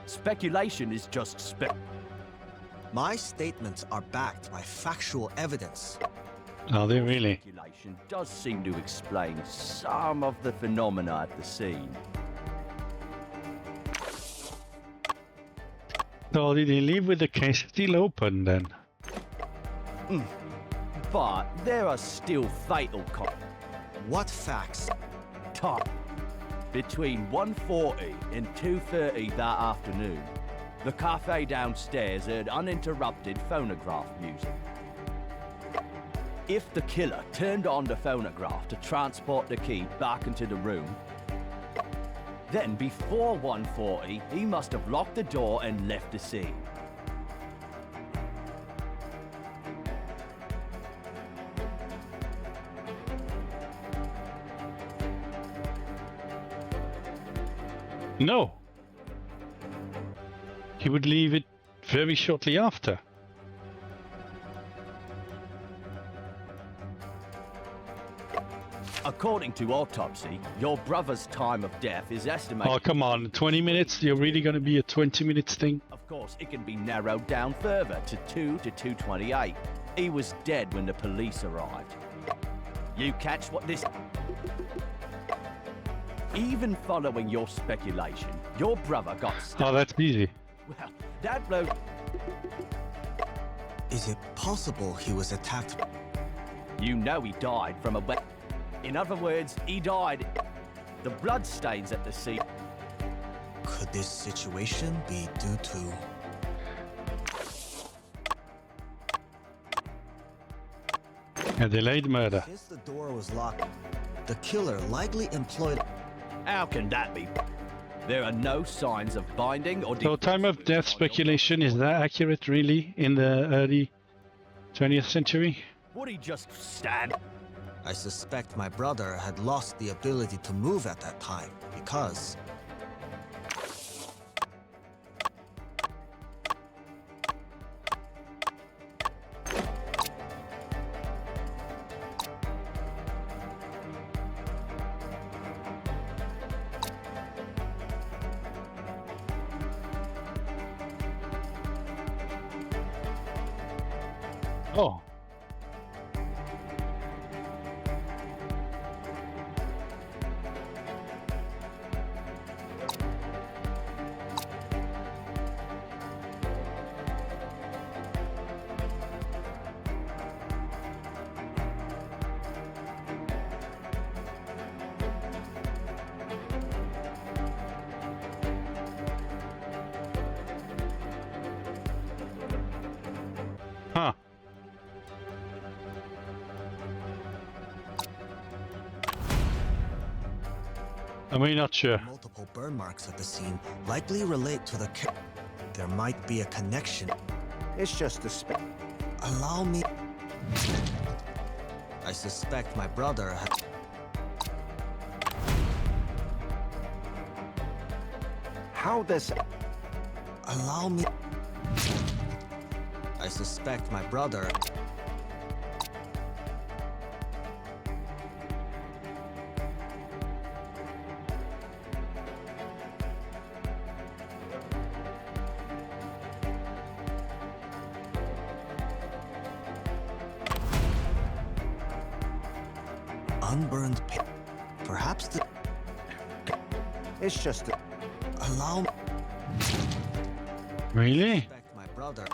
Speaker 12: speculation is just
Speaker 9: My statements are backed by factual evidence.
Speaker 1: Are they really?
Speaker 12: Speculation does seem to explain some of the phenomena at the scene.
Speaker 1: So did he leave with the case still open then?
Speaker 12: But there are still fatal
Speaker 9: What facts?
Speaker 12: Time. Between 1:40 and 2:30 that afternoon, the cafe downstairs heard uninterrupted phonograph music. If the killer turned on the phonograph to transport the key back into the room, then before 1:40, he must have locked the door and left the scene.
Speaker 1: No. He would leave it very shortly after.
Speaker 12: According to autopsy, your brother's time of death is estimated...
Speaker 1: Oh, come on. 20 minutes? You're really going to be a 20 minutes thing?
Speaker 12: Of course, it can be narrowed down further to 2 to 2:28. He was dead when the police arrived. You catch what this... Even following your speculation, your brother got stabbed.
Speaker 1: Oh, that's easy.
Speaker 12: Well, that bloke...
Speaker 9: Is it possible he was attacked?
Speaker 12: You know he died from a weapon. In other words, he died. The blood stains at the scene.
Speaker 9: Could this situation be due to...
Speaker 1: A delayed murder.
Speaker 9: Since the door was locked, the killer likely employed...
Speaker 12: How can that be? There are no signs of binding or...
Speaker 1: So time of death speculation, is that accurate really in the early 20th century?
Speaker 12: Would he just stand?
Speaker 9: I suspect my brother had lost the ability to move at that time, because...
Speaker 1: Oh. Huh. Am I not sure?
Speaker 9: Multiple burn marks at the scene likely relate to the... There might be a connection.
Speaker 8: It's just a
Speaker 9: Allow me... I suspect my brother had...
Speaker 8: How this...
Speaker 9: Allow me... I suspect my brother... Unburned paper. Perhaps the...
Speaker 8: It's just a...
Speaker 9: Allow me...
Speaker 1: Really?
Speaker 9: Suspect my brother...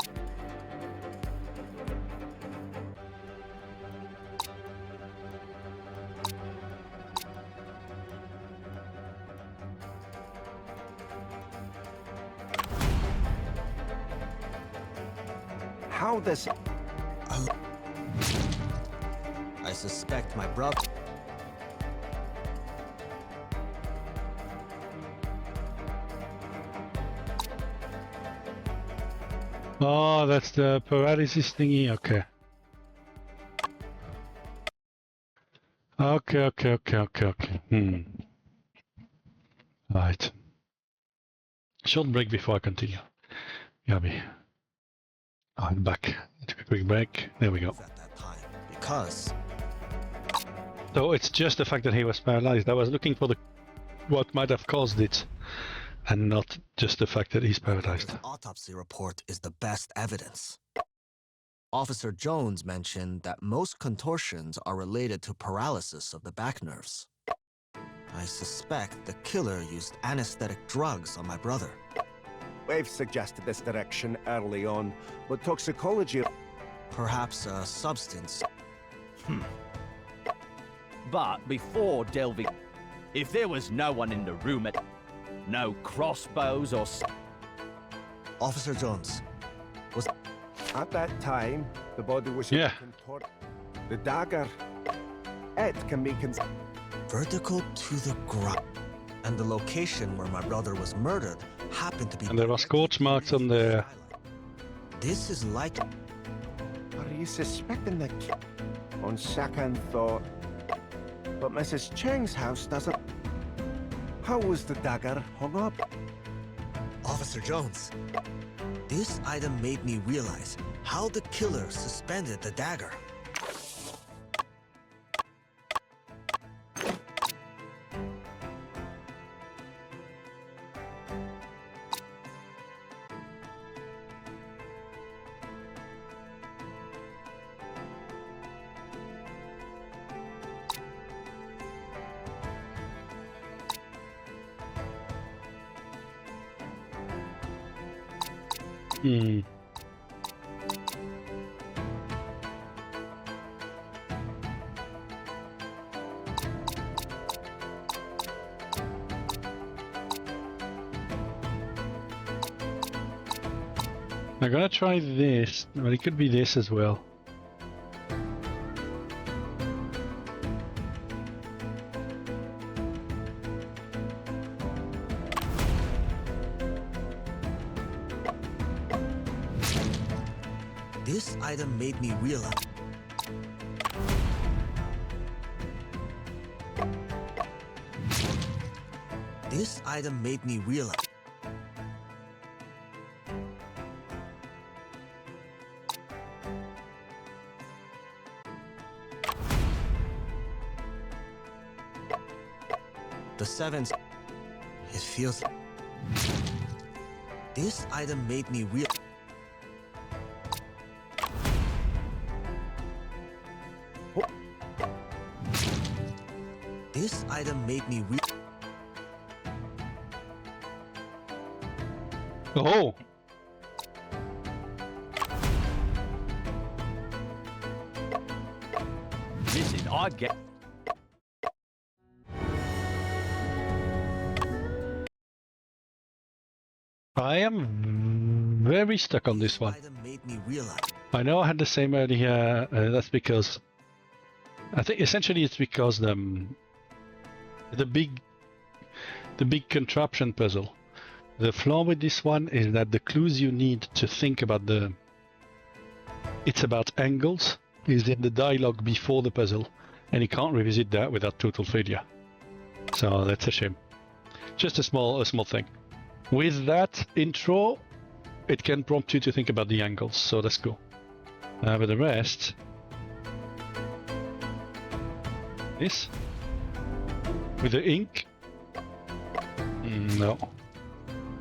Speaker 8: How this...
Speaker 9: I suspect my brother...
Speaker 1: Oh, that's the paralysis thingy. Okay. Okay. Right. Short break before I continue. Yabi. I'm back. Took a quick break. There we go.
Speaker 9: At that time, because
Speaker 1: So it's just the fact that he was paralyzed. I was looking for what might have caused it, and not just the fact that he's paralyzed.
Speaker 9: the autopsy report is the best evidence. Officer Jones mentioned that most contortions are related to paralysis of the back nerves. I suspect the killer used anesthetic drugs on my brother.
Speaker 8: We've suggested this direction early on, but toxicology...
Speaker 9: Perhaps a substance.
Speaker 12: But before delving, if there was no one in the room no crossbows or...
Speaker 9: Officer Jones, was...
Speaker 8: At that time, the body was...
Speaker 1: Yeah.
Speaker 8: The dagger. It can be...
Speaker 9: vertical to the ground. And the location where my brother was murdered happened to be...
Speaker 1: And there were scorch marks on the...
Speaker 9: This is like...
Speaker 8: Are you suspecting the... On second thought... But Mrs. Cheng's house doesn't... How was the dagger hung up?
Speaker 9: Officer Jones, this item made me realize how the killer suspended the dagger.
Speaker 1: Hmm. I'm gonna try this, but it could be this as well.
Speaker 9: This item made me realize... This item made me realize... The sevens... It feels... This item made me realize... This item made me
Speaker 1: Oh!
Speaker 12: Listen, I get...
Speaker 1: I am very stuck on this one.
Speaker 9: item made me realize...
Speaker 1: I know I had the same earlier, that's because... I think essentially it's because the big contraption puzzle. The flaw with this one is that the clues you need to think about it's about angles is in the dialogue before the puzzle, and you can't revisit that without total failure. So that's a shame. Just a small thing. With that intro, it can prompt you to think about the angles, so that's cool. But the rest, this with the ink, no.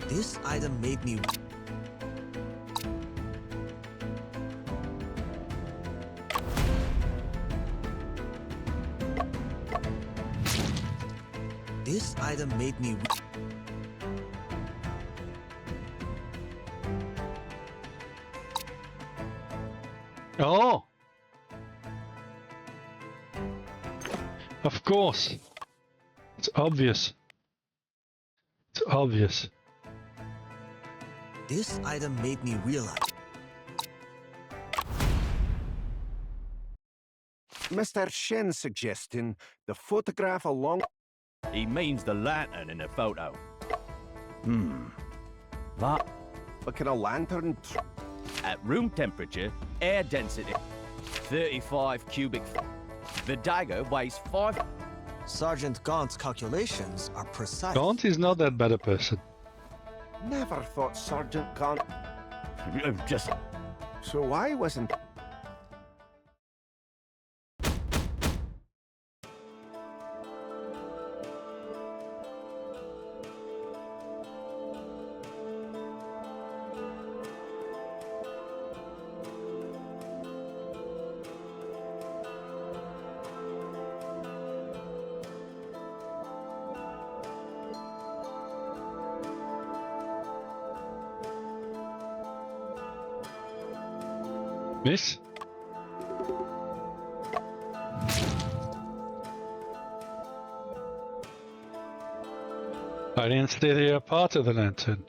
Speaker 9: This item made me... This item made me...
Speaker 1: Oh! Of course! It's obvious. It's obvious.
Speaker 9: This item made me realize...
Speaker 8: Mr. Shen's suggesting the photograph along...
Speaker 12: He means the lantern in the photo. That...
Speaker 8: What kind of lantern?
Speaker 12: At room temperature, air density, 35 cubic feet. The dagger weighs 5...
Speaker 9: Sergeant Gaunt's calculations are precise.
Speaker 1: Gaunt is not that bad a person.
Speaker 8: Never thought Sergeant Gunn.
Speaker 10: Just...
Speaker 8: So why wasn't...
Speaker 1: Miss? I didn't stay there part of the lantern.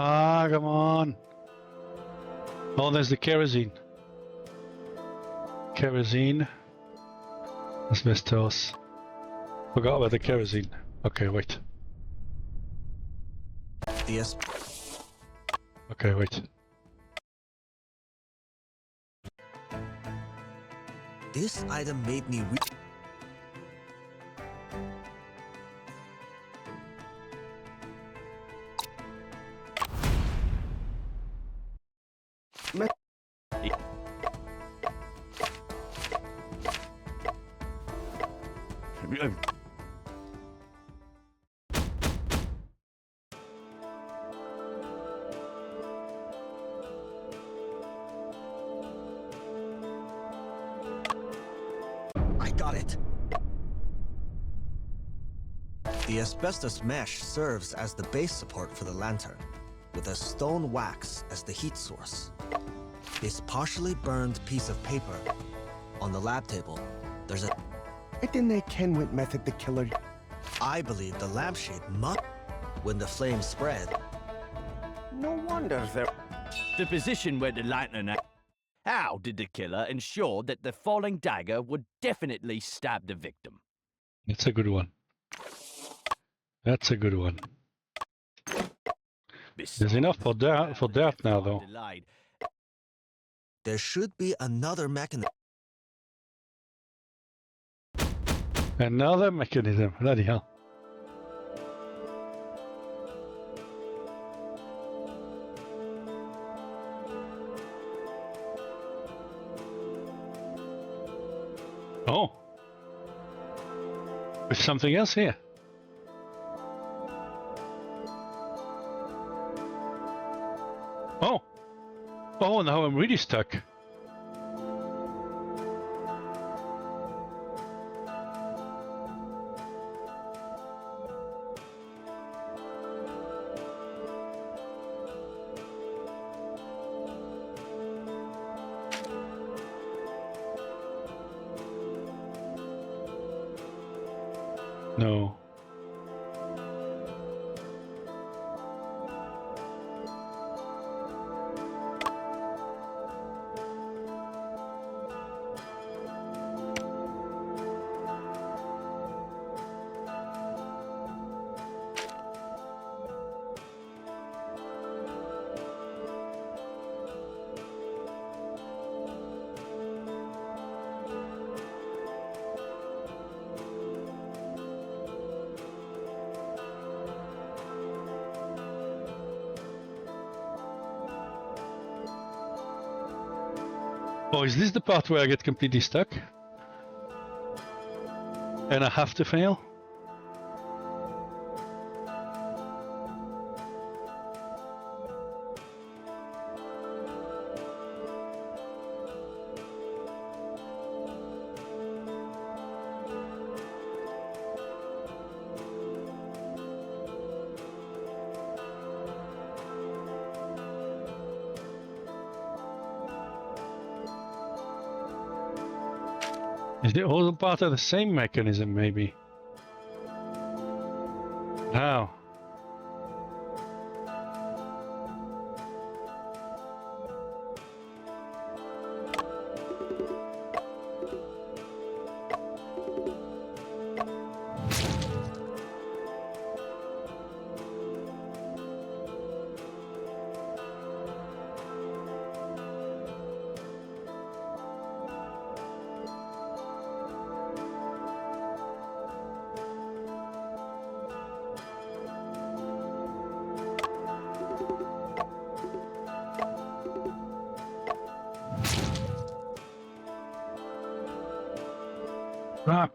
Speaker 1: Ah, come on. Oh, there's the kerosene. Kerosene. Asbestos. Forgot about the kerosene. Okay, wait.
Speaker 9: Yes.
Speaker 1: Okay, wait.
Speaker 9: This item made me I got it. The asbestos mesh serves as the base support for the lantern, with a stone wax as the heat source. This partially burned piece of paper on the lab table, there's a...
Speaker 8: I didn't ken what method the killer...
Speaker 9: I believe the lampshade must... When the flames spread...
Speaker 8: No wonder there...
Speaker 12: The position where the lantern... How did the killer ensure that the falling dagger would definitely stab the victim?
Speaker 1: It's a good one. That's a good one. There's enough for that now, though.
Speaker 9: There should be another mechanism.
Speaker 1: Another mechanism. Bloody hell. Oh. There's something else here. Oh. Oh, now I'm really stuck. No. Oh, is this the part where I get completely stuck? And I have to fail? Is it all part of the same mechanism, maybe? How? Crap.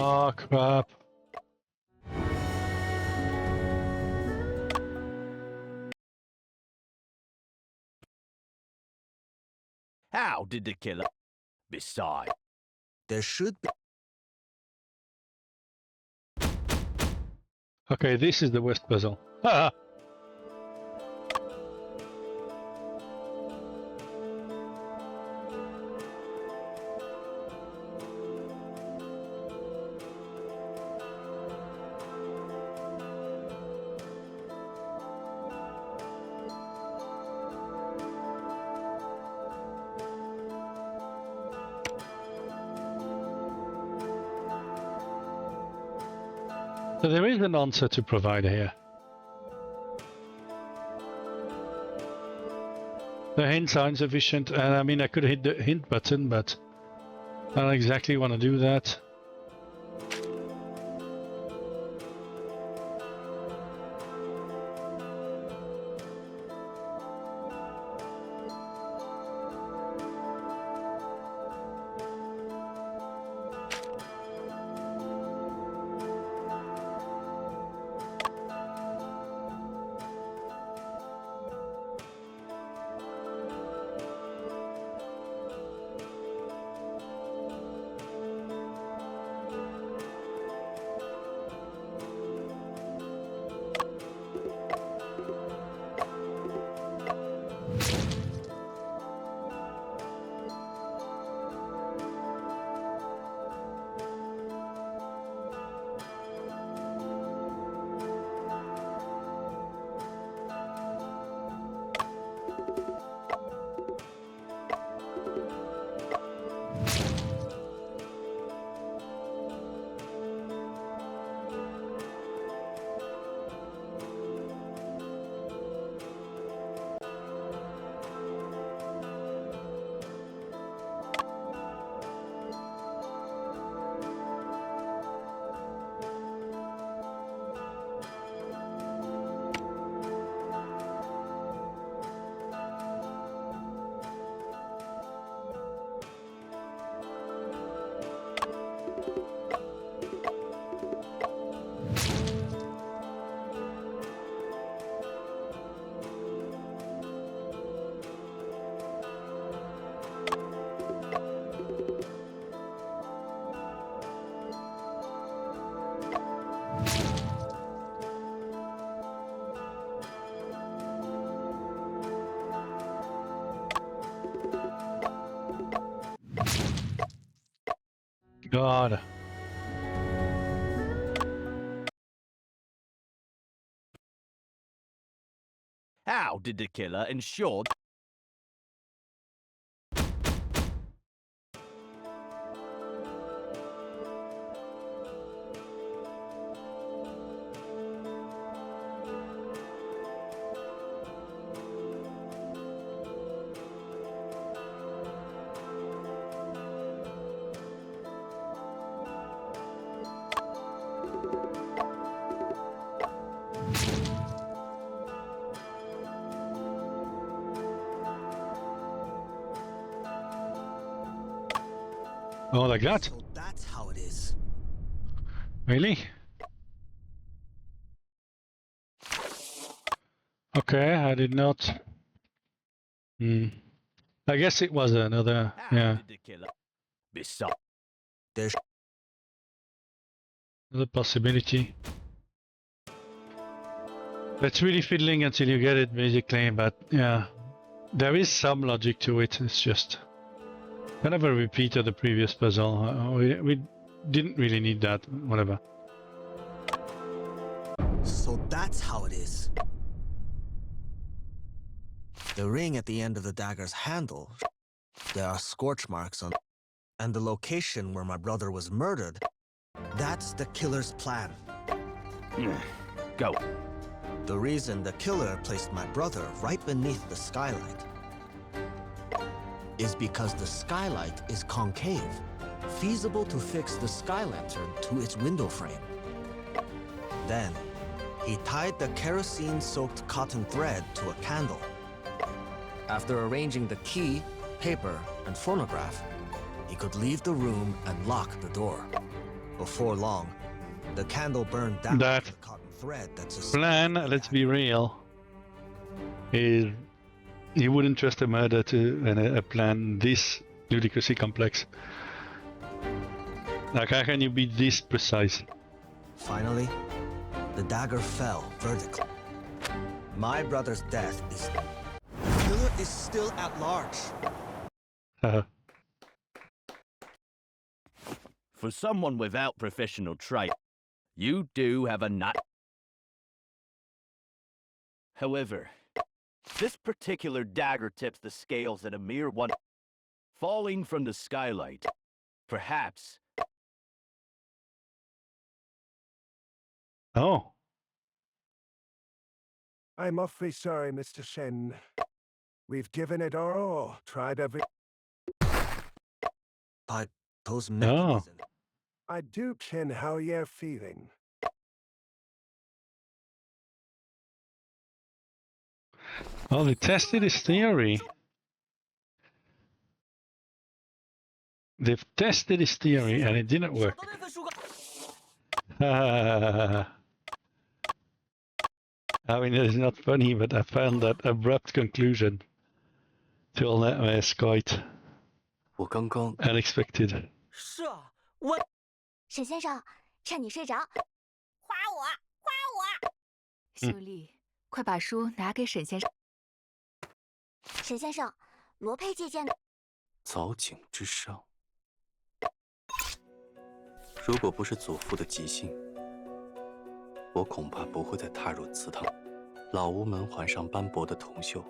Speaker 1: Oh, crap.
Speaker 12: How did the killer... Besides...
Speaker 9: There should be.
Speaker 1: Okay, this is the West puzzle. Haha. So there is an answer to provide here. The hints are insufficient, and I mean I could hit the hint button, but I don't exactly want to do that. God.
Speaker 12: How did the killer ensure...
Speaker 1: Oh, like that?
Speaker 9: So that's how it is.
Speaker 1: Really? Okay, I did not. I guess it was another. Yeah.
Speaker 9: There's
Speaker 1: Another possibility. It's really fiddling until you get it, basically, but yeah. There is some logic to it, it's just kind of a repeat of the previous puzzle. We didn't really need that, whatever.
Speaker 9: So that's how it is. The ring at the end of the dagger's handle, there are scorch marks on, and the location where my brother was murdered, that's the killer's plan.
Speaker 12: Go.
Speaker 9: The reason the killer placed my brother right beneath the skylight is because the skylight is concave, feasible to fix the sky lantern to its window frame. Then, he tied the kerosene-soaked cotton thread to a candle. After arranging the key, paper, and phonograph, he could leave the room and lock the door. Before long, the candle burned down
Speaker 1: That
Speaker 9: the cotton thread that's
Speaker 1: plan, let's be real, is you wouldn't trust a murder to a plan this ludicrously complex. Like, how can you be this precise?
Speaker 9: Finally, the dagger fell vertically. My brother's death is... The killer is still at large.
Speaker 12: For someone without professional training, you do have a nut. However, this particular dagger tips the scales at a mere one. Falling from the skylight, perhaps.
Speaker 1: Oh.
Speaker 8: I'm awfully sorry, Mr. Shen. We've given it our all, tried every...
Speaker 9: But those
Speaker 1: Oh.
Speaker 9: mechanisms...
Speaker 8: I do ken how you're feeling.
Speaker 1: Well, they tested his theory. They've tested his theory and it didn't work. I mean, it's not funny, but I found that abrupt conclusion to all that mess quite
Speaker 3: 我刚刚
Speaker 1: unexpected.
Speaker 11: 是啊，我
Speaker 5: 沈先生，趁你睡着，
Speaker 11: 夸我。
Speaker 2: 秀丽，快把书拿给沈先生。
Speaker 5: 沈先生，罗佩借鉴的。
Speaker 3: 藻井之上，如果不是祖父的急性，我恐怕不会再踏入祠堂。老屋门环上斑驳的铜锈，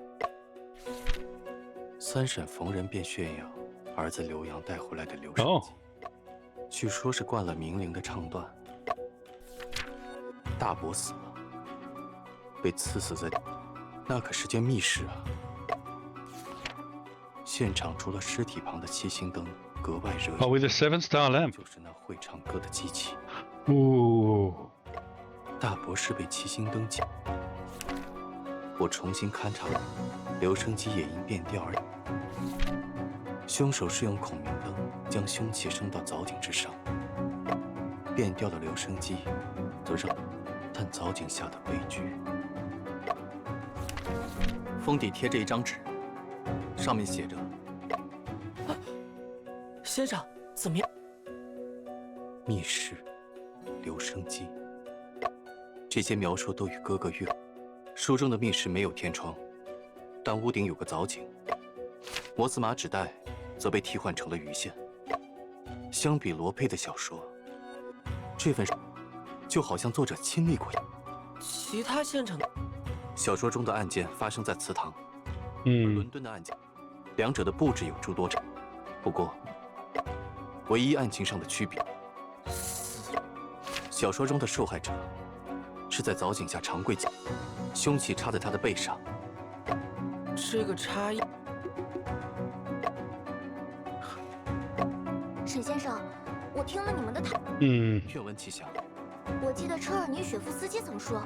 Speaker 3: 三婶逢人便炫耀儿子刘洋带回来的留声机，据说是灌了明灵的唱段。大伯死了，被刺死在，那可是间密室啊！现场除了尸体旁的七星灯格外热闹，
Speaker 1: Oh, with a 7-star lamp.
Speaker 3: 就是那会唱歌的机器。
Speaker 1: Ooh.
Speaker 3: 大伯是被七星灯击。我重新勘察了，留声机也因变调而。凶手是用孔明灯将凶器升到藻井之上，变调的留声机则让但藻井下的悲剧。封底贴着一张纸，上面写着：“
Speaker 11: 先生，怎么样？”
Speaker 3: 密室，留声机，这些描述都与哥哥越。书中的密室没有天窗，但屋顶有个藻井。摩斯码纸带则被替换成了鱼线。相比罗佩的小说，这份就好像作者亲历过一样。
Speaker 11: 其他现场，
Speaker 3: 小说中的案件发生在祠堂，伦敦的案件，两者的布置有诸多差。不过，唯一案情上的区别，小说中的受害者是在藻井下长跪下，凶器插在他的背上。
Speaker 11: 这个差异。
Speaker 5: 沈先生，我听了你们的谈，
Speaker 3: 愿闻其详。
Speaker 5: 我记得车尔尼雪夫斯基曾说，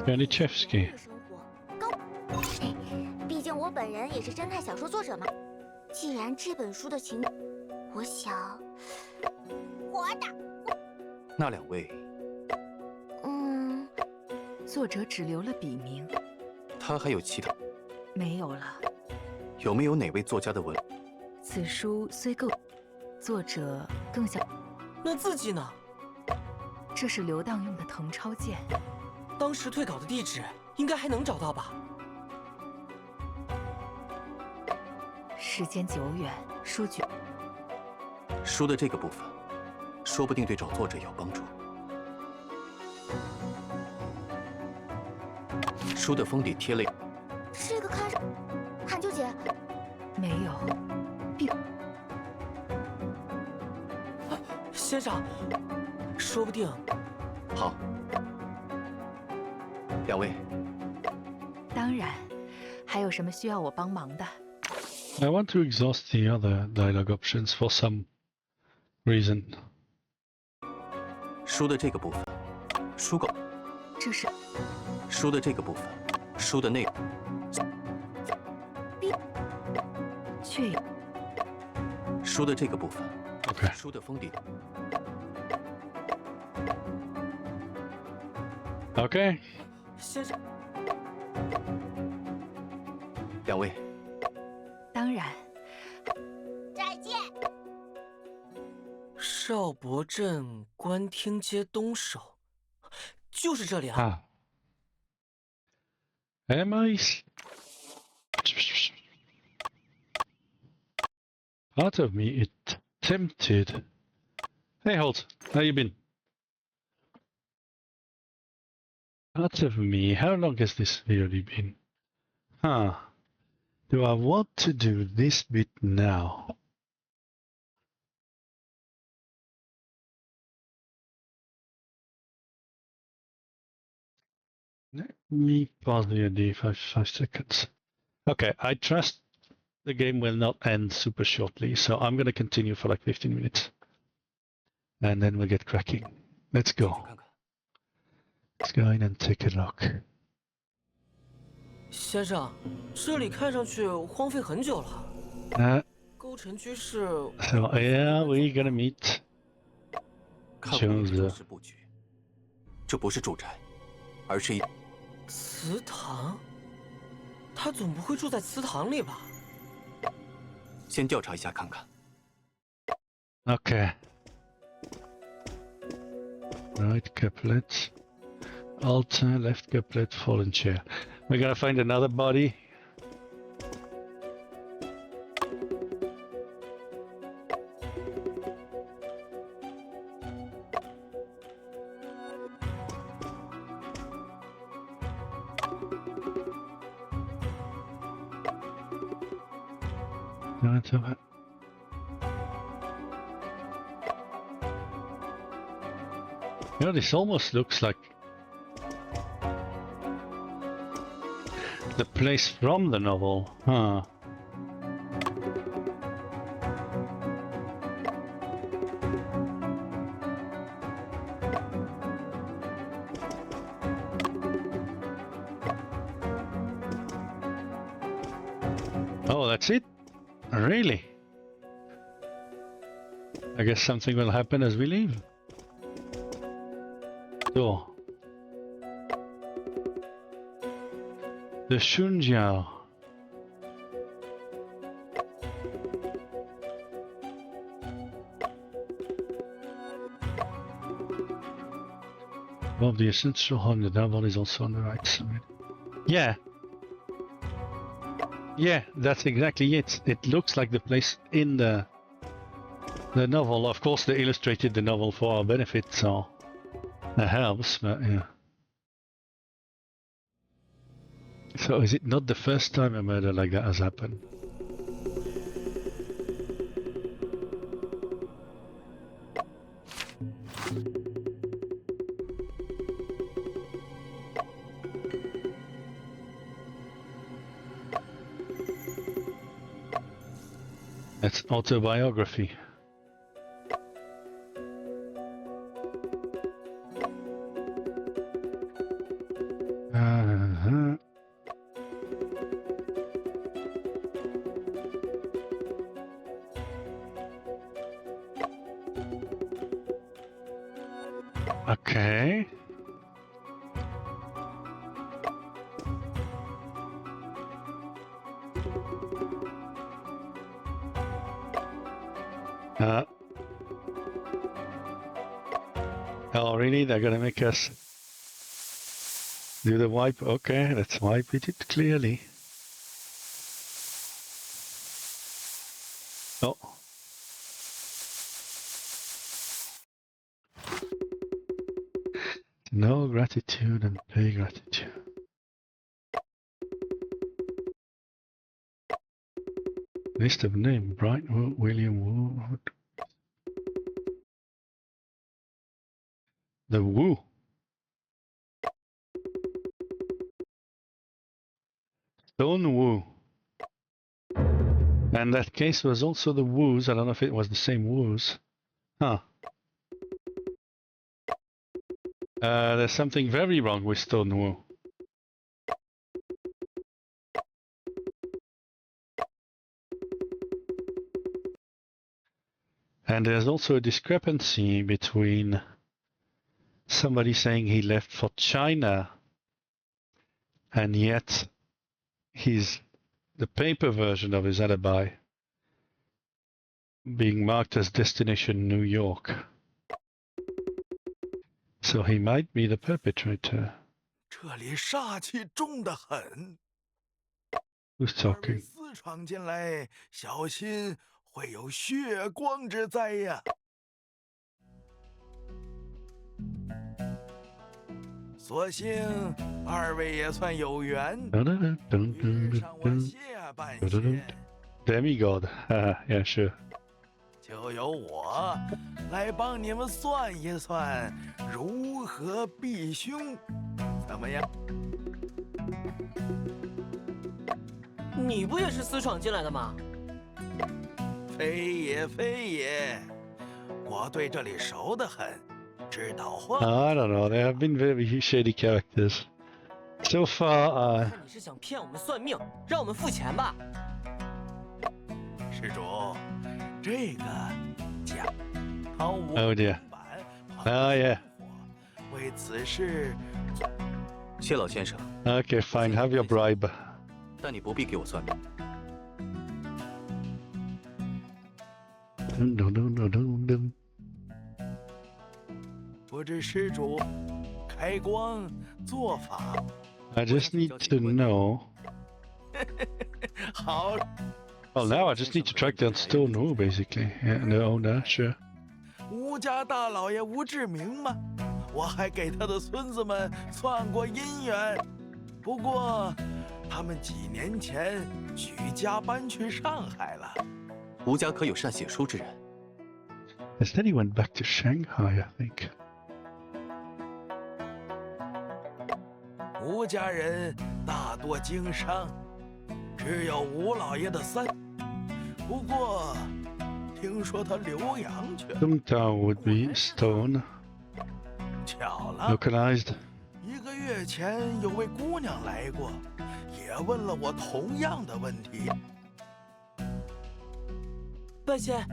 Speaker 1: Bernichevsky.
Speaker 5: 生活高。毕竟我本人也是侦探小说作者嘛。既然这本书的情，我想
Speaker 3: 那两位，
Speaker 2: 作者只留了笔名，
Speaker 3: 他还有其他？
Speaker 2: 没有了。
Speaker 3: 有没有哪位作家的文？
Speaker 2: 此书虽够，作者更想。
Speaker 6: 那字迹呢？
Speaker 2: 这是流荡用的誊抄件，
Speaker 6: 当时退稿的地址应该还能找到吧？
Speaker 2: 时间久远，书局。
Speaker 3: 书的这个部分，说不定对找作者有帮助。书的封底贴了，
Speaker 5: 这个看上，韩秋姐，
Speaker 2: 没有，并
Speaker 6: 先生，说不定。
Speaker 3: 好，两位，
Speaker 2: 当然，还有什么需要我帮忙的？
Speaker 1: I want to exhaust the other dialogue options for some reason.
Speaker 3: 书的这个部分，书稿。
Speaker 2: 这是
Speaker 3: 书的这个部分，书的内容。
Speaker 2: 却有
Speaker 3: 书的这个部分
Speaker 1: Okay.
Speaker 3: 书的封底。
Speaker 1: Okay.
Speaker 6: 先生，
Speaker 3: 两位，
Speaker 2: 当然。
Speaker 5: 再见。
Speaker 6: 邵伯镇官厅街东首，就是这里啊。
Speaker 1: Am I? Part of me is tempted. Hey, Holt, how you been? Part of me, how long has this really been? Huh. Do I want to do this bit now? Let me pause the idea for 5 seconds. Okay, I trust the game will not end super shortly, so I'm going to continue for like 15 minutes. And then we'll get cracking. Let's go. Let's go in and take a look.
Speaker 6: 先生，这里看上去荒废很久了。构成居室。
Speaker 1: So yeah, we're gonna meet.
Speaker 3: 看过这是布局，这不是住宅，而是一
Speaker 6: 祠堂。他总不会住在祠堂里吧？
Speaker 3: 先调查一下看看。
Speaker 1: Okay. Right couplet. Altar, left couplet, fallen chair. We're gonna find another body. Right over. You know, this almost looks like the place from the novel, huh? Oh, that's it? Really? I guess something will happen as we leave. So, the Shunjiao. Above the essential home, the devil is also on the right side. Yeah. Yeah, that's exactly it. It looks like the place in the novel. Of course, they illustrated the novel for our benefit, so that helps, but yeah. So is it not the first time a murder like that has happened? That's autobiography. Uh-huh. Okay. Oh, really? They're gonna make us do the wipe? Okay, let's wipe it clearly. Oh. No gratitude and pay gratitude. List of name: Bright Wood, William Wood. The Wu. Stone Wu. And that case was also the Wus. I don't know if it was the same Wus. Huh. There's something very wrong with Stone Wu. And there's also a discrepancy between somebody saying he left for China and yet the paper version of his alibi being marked as destination New York. So he might be the perpetrator.
Speaker 13: 这里煞气重得很。
Speaker 1: Who's talking?
Speaker 13: 私闯进来，小心会有血光之灾呀！所幸二位也算有缘，遇上我谢半仙。
Speaker 1: Demigod, yeah, sure.
Speaker 13: 就由我来帮你们算一算如何避凶，怎么样？
Speaker 6: 你不也是私闯进来的吗？
Speaker 13: 非也非也，我对这里熟得很，知道慌。
Speaker 1: I don't know. There have been very shady characters. So far,
Speaker 6: 看你是想骗我们算命，让我们付钱吧？
Speaker 13: 施主，这个假掏无
Speaker 1: oh dear.
Speaker 13: 板，
Speaker 1: Oh yeah.
Speaker 13: 为此事，
Speaker 3: 谢老先生。
Speaker 1: Okay, fine. Have your bribe.
Speaker 3: 但你不必给我算命。
Speaker 13: 不知施主开光做法。
Speaker 1: I just need to know.
Speaker 13: 好。
Speaker 1: Well, now I just need to track down Stone Wu, basically. Yeah, the owner, sure.
Speaker 13: 吴家大老爷吴志明吗？我还给他的孙子们算过姻缘，不过他们几年前举家搬去上海了。
Speaker 3: 吴家可有善写书之人？
Speaker 1: Instead, he went back to Shanghai, I think.
Speaker 13: 吴家人大多经商，只有吴老爷的三。不过，听说他留洋去了。
Speaker 1: Dongtao would be stone.
Speaker 13: 巧了
Speaker 1: Localized.
Speaker 13: 1个月前有位姑娘来过，也问了我同样的问题。
Speaker 6: 半仙，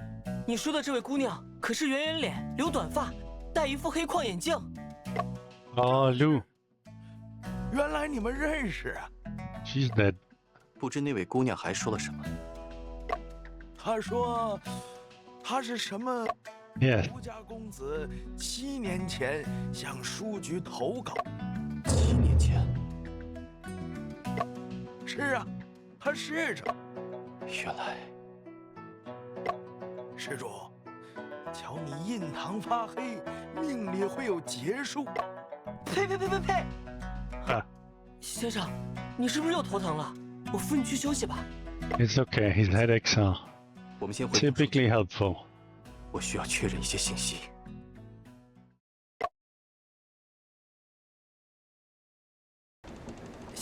Speaker 6: 你说的这位姑娘可是圆圆脸、留短发、戴一副黑框眼镜。
Speaker 1: Oh, Lu.
Speaker 13: 原来你们认识啊！
Speaker 1: She's dead.
Speaker 3: 不知那位姑娘还说了什么？
Speaker 13: 她说，她是什么？
Speaker 1: Yes.
Speaker 13: 吴家公子7年前向书局投稿。
Speaker 3: 7年前。
Speaker 13: 是啊，他是着。
Speaker 3: 原来。
Speaker 13: 施主，瞧你印堂发黑，命里会有劫数。
Speaker 6: 呸呸呸呸呸！
Speaker 1: Ah.
Speaker 6: 先生，你是不是又头疼了？我扶你去休息吧。
Speaker 1: It's okay. His headaches are
Speaker 3: 我们先回。
Speaker 1: typically helpful.
Speaker 3: 我需要确认一些信息。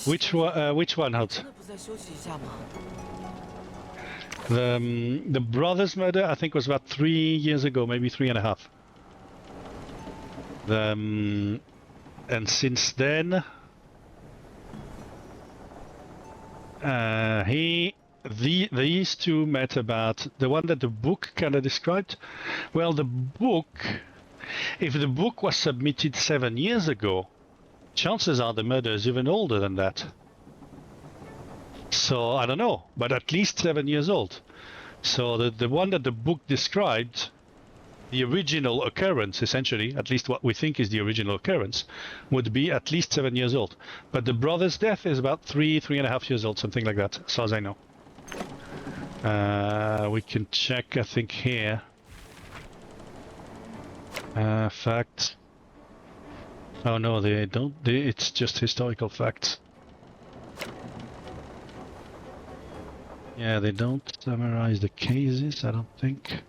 Speaker 1: Which one helps?
Speaker 6: 真的不再休息一下吗？
Speaker 1: The brother's murder, I think, was about 3 years ago, maybe 3.5. And since then, these two met about the one that the book kind of described. Well, the book If the book was submitted 7 years ago, chances are the murder is even older than that. So I don't know, but at least 7 years old. So the one that the book described, the original occurrence, essentially, at least what we think is the original occurrence, would be at least 7 years old. But the brother's death is about 3.5 years old, something like that, as far as I know. We can check, I think, here. Facts. Oh no, they don't. It's just historical facts. Yeah, they don't summarize the cases, I don't think.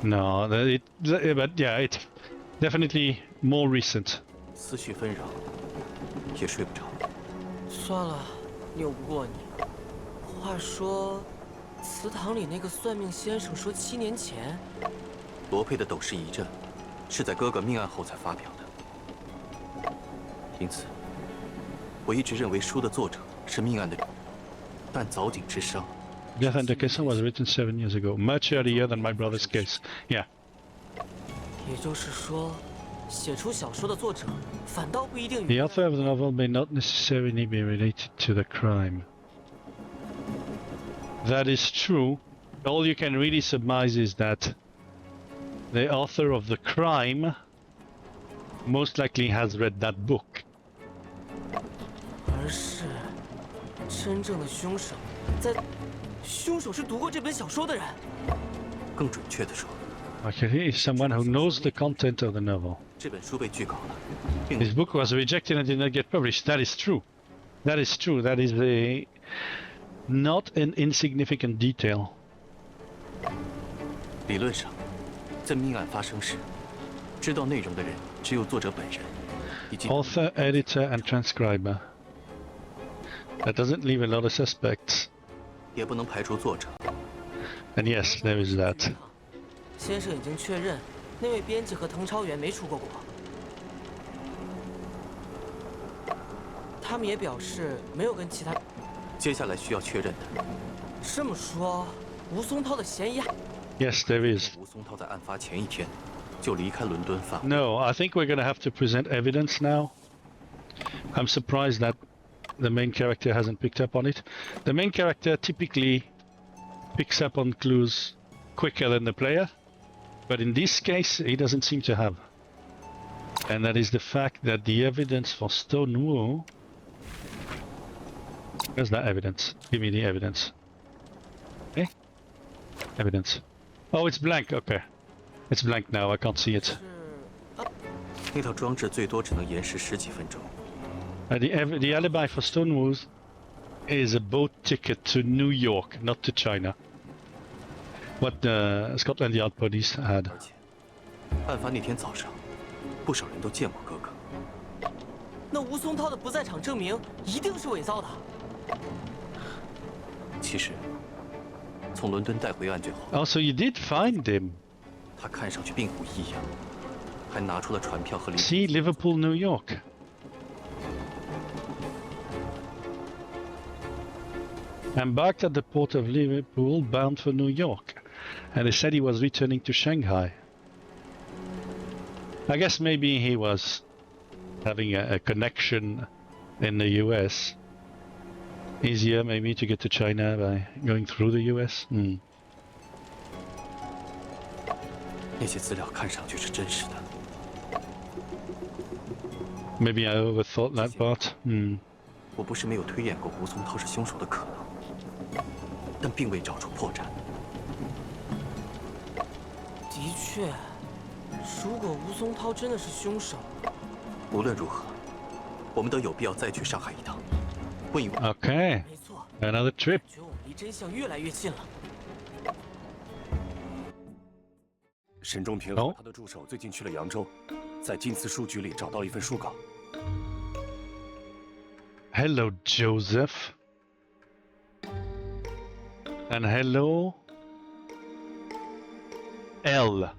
Speaker 1: No, but yeah, it's definitely more recent.
Speaker 7: 思绪纷扰，也睡不着。
Speaker 6: 算了，拗不过你。话说，祠堂里那个算命先生说7年前，
Speaker 7: 罗佩的斗士遗阵是在哥哥命案后才发表的，因此，我一直认为书的作者是命案的人，但凿井之殇。
Speaker 1: Death and Decasa was written 7 years ago, much earlier than my brother's case. Yeah.
Speaker 6: 也就是说，写出小说的作者反倒不一定。
Speaker 1: The author of the novel may not necessarily be related to the crime. That is true. All you can really surmise is that the author of the crime most likely has read that book.
Speaker 6: 而是真正的凶手在。 凶手是读过这本小说的人。
Speaker 7: 更准确的说
Speaker 1: Okay, he is someone who knows the content of the novel.
Speaker 7: 这本书被拒稿了。
Speaker 1: His book was rejected and did not get published. That is true. That is true. That is a not an insignificant detail.
Speaker 7: 理论上，在命案发生时，知道内容的人只有作者本人以及
Speaker 1: Author, editor, and transcriber. That doesn't leave a lot of suspects.
Speaker 7: 也不能排除作者。
Speaker 1: And yes, there is that.
Speaker 6: 先生已经确认，那位编辑和滕超元没出过国。他们也表示没有跟其他。
Speaker 7: 接下来需要确认的。
Speaker 6: 这么说，吴松涛的嫌疑。
Speaker 1: Yes, there is.
Speaker 7: 吴松涛在案发前一天就离开伦敦范围。
Speaker 1: No, I think we're going to have to present evidence now. I'm surprised that the main character hasn't picked up on it. The main character typically picks up on clues quicker than the player, but in this case he doesn't seem to have. And that is the fact that the evidence for Stonewall... Where's that evidence? Give me the evidence. Okay? Evidence. Oh, it's blank, okay. It's blank now, I can't see it.
Speaker 7: 那套装置最多只能延时10几分钟。
Speaker 1: The alibi for Stonewall is a boat ticket to New York, not to China. What the Scotland Yard police had.
Speaker 7: 而且，案发那天早上，不少人都见过哥哥。
Speaker 6: 那吴松涛的不在场证明一定是伪造的。
Speaker 7: 其实，从伦敦带回案卷后，
Speaker 1: Oh, so you did find him?
Speaker 7: 他看上去并无异样，还拿出了船票和
Speaker 1: See, Liverpool, New York. Embarked at the port of Liverpool, bound for New York, and they said he was returning to Shanghai. I guess maybe he was having a connection in the US. Easier maybe to get to China by going through the US.
Speaker 7: 那些资料看上去是真实的。
Speaker 1: Maybe I overthought that part.
Speaker 7: 我不是没有推演过吴松涛是凶手的可能，但并未找出破绽。
Speaker 6: 的确，如果吴松涛真的是凶手，
Speaker 7: 无论如何，我们都有必要再去上海一趟，问一问。
Speaker 1: Okay.
Speaker 6: 没错，
Speaker 1: Another trip.
Speaker 6: 觉得我们离真相越来越近了。
Speaker 14: 沈仲平和他的助手最近去了扬州，在晋祠书局里找到了一份书稿。
Speaker 1: Hello, Joseph. And hello, L.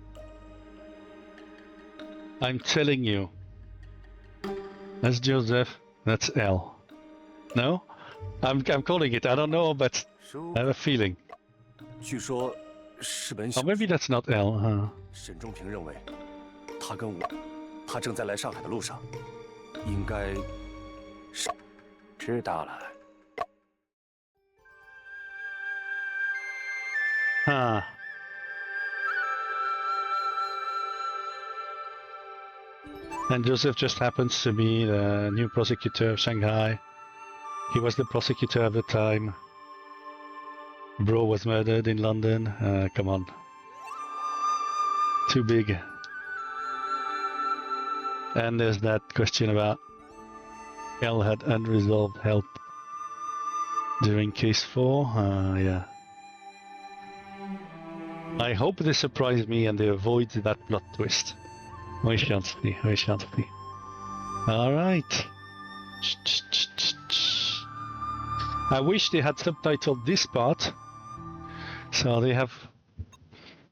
Speaker 1: I'm telling you. That's Joseph, that's L. No? I'm calling it, I don't know, but I have a feeling.
Speaker 14: 据说是本
Speaker 1: Oh, maybe that's not L, huh?
Speaker 14: 沈仲平认为，他正在来上海的路上，应该是知道了。
Speaker 1: Ah. And Joseph just happens to be the new prosecutor of Shanghai. He was the prosecutor at the time. Bro was murdered in London. Come on. Too big. And there's that question about L had unresolved help during case 4. Yeah. I hope they surprise me and they avoid that plot twist. We shall see, we shall see. Alright. I wish they had subtitled this part. So they have...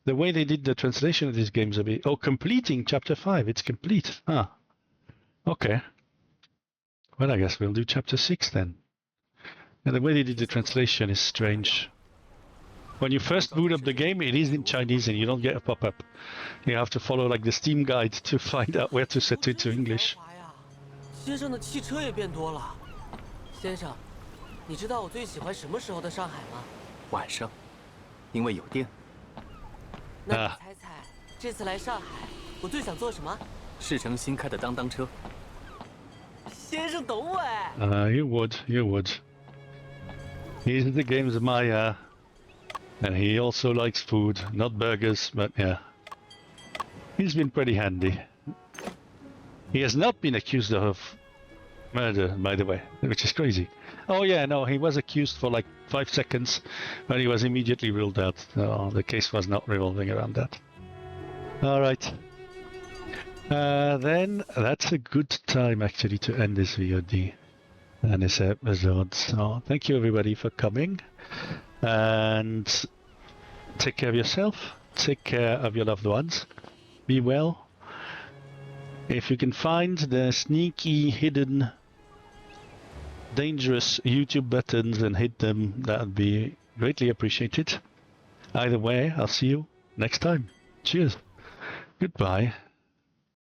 Speaker 1: The way they did the translation of these games a bit... Oh, completing chapter 5, it's complete. Ah. Okay. Well, I guess we'll do chapter 6 then. And the way they did the translation is strange. When you first boot up the game, it is in Chinese and you don't get a pop-up. You have to follow like the Steam guide to find out where to set it to English.
Speaker 6: 先生的汽车也变多了。先生，你知道我最喜欢什么时候的上海吗？
Speaker 7: 晚上，因为有电。
Speaker 6: 那你猜猜，这次来上海，我最想做什么？
Speaker 7: 市城新开的当当车。
Speaker 6: 先生懂我哎。
Speaker 1: You would, you would. He's the game's Maya. And he also likes food, not burgers, but yeah. He's been pretty handy. He has not been accused of murder, by the way, which is crazy. Oh yeah, no, he was accused for like 5 seconds, but he was immediately ruled out. So the case was not revolving around that. Alright. Then that's a good time actually to end this VOD and this episode. So thank you everybody for coming. And take care of yourself, take care of your loved ones, be well. If you can find the sneaky, hidden, dangerous YouTube buttons and hit them, that would be greatly appreciated. Either way, I'll see you next time. Cheers. Goodbye.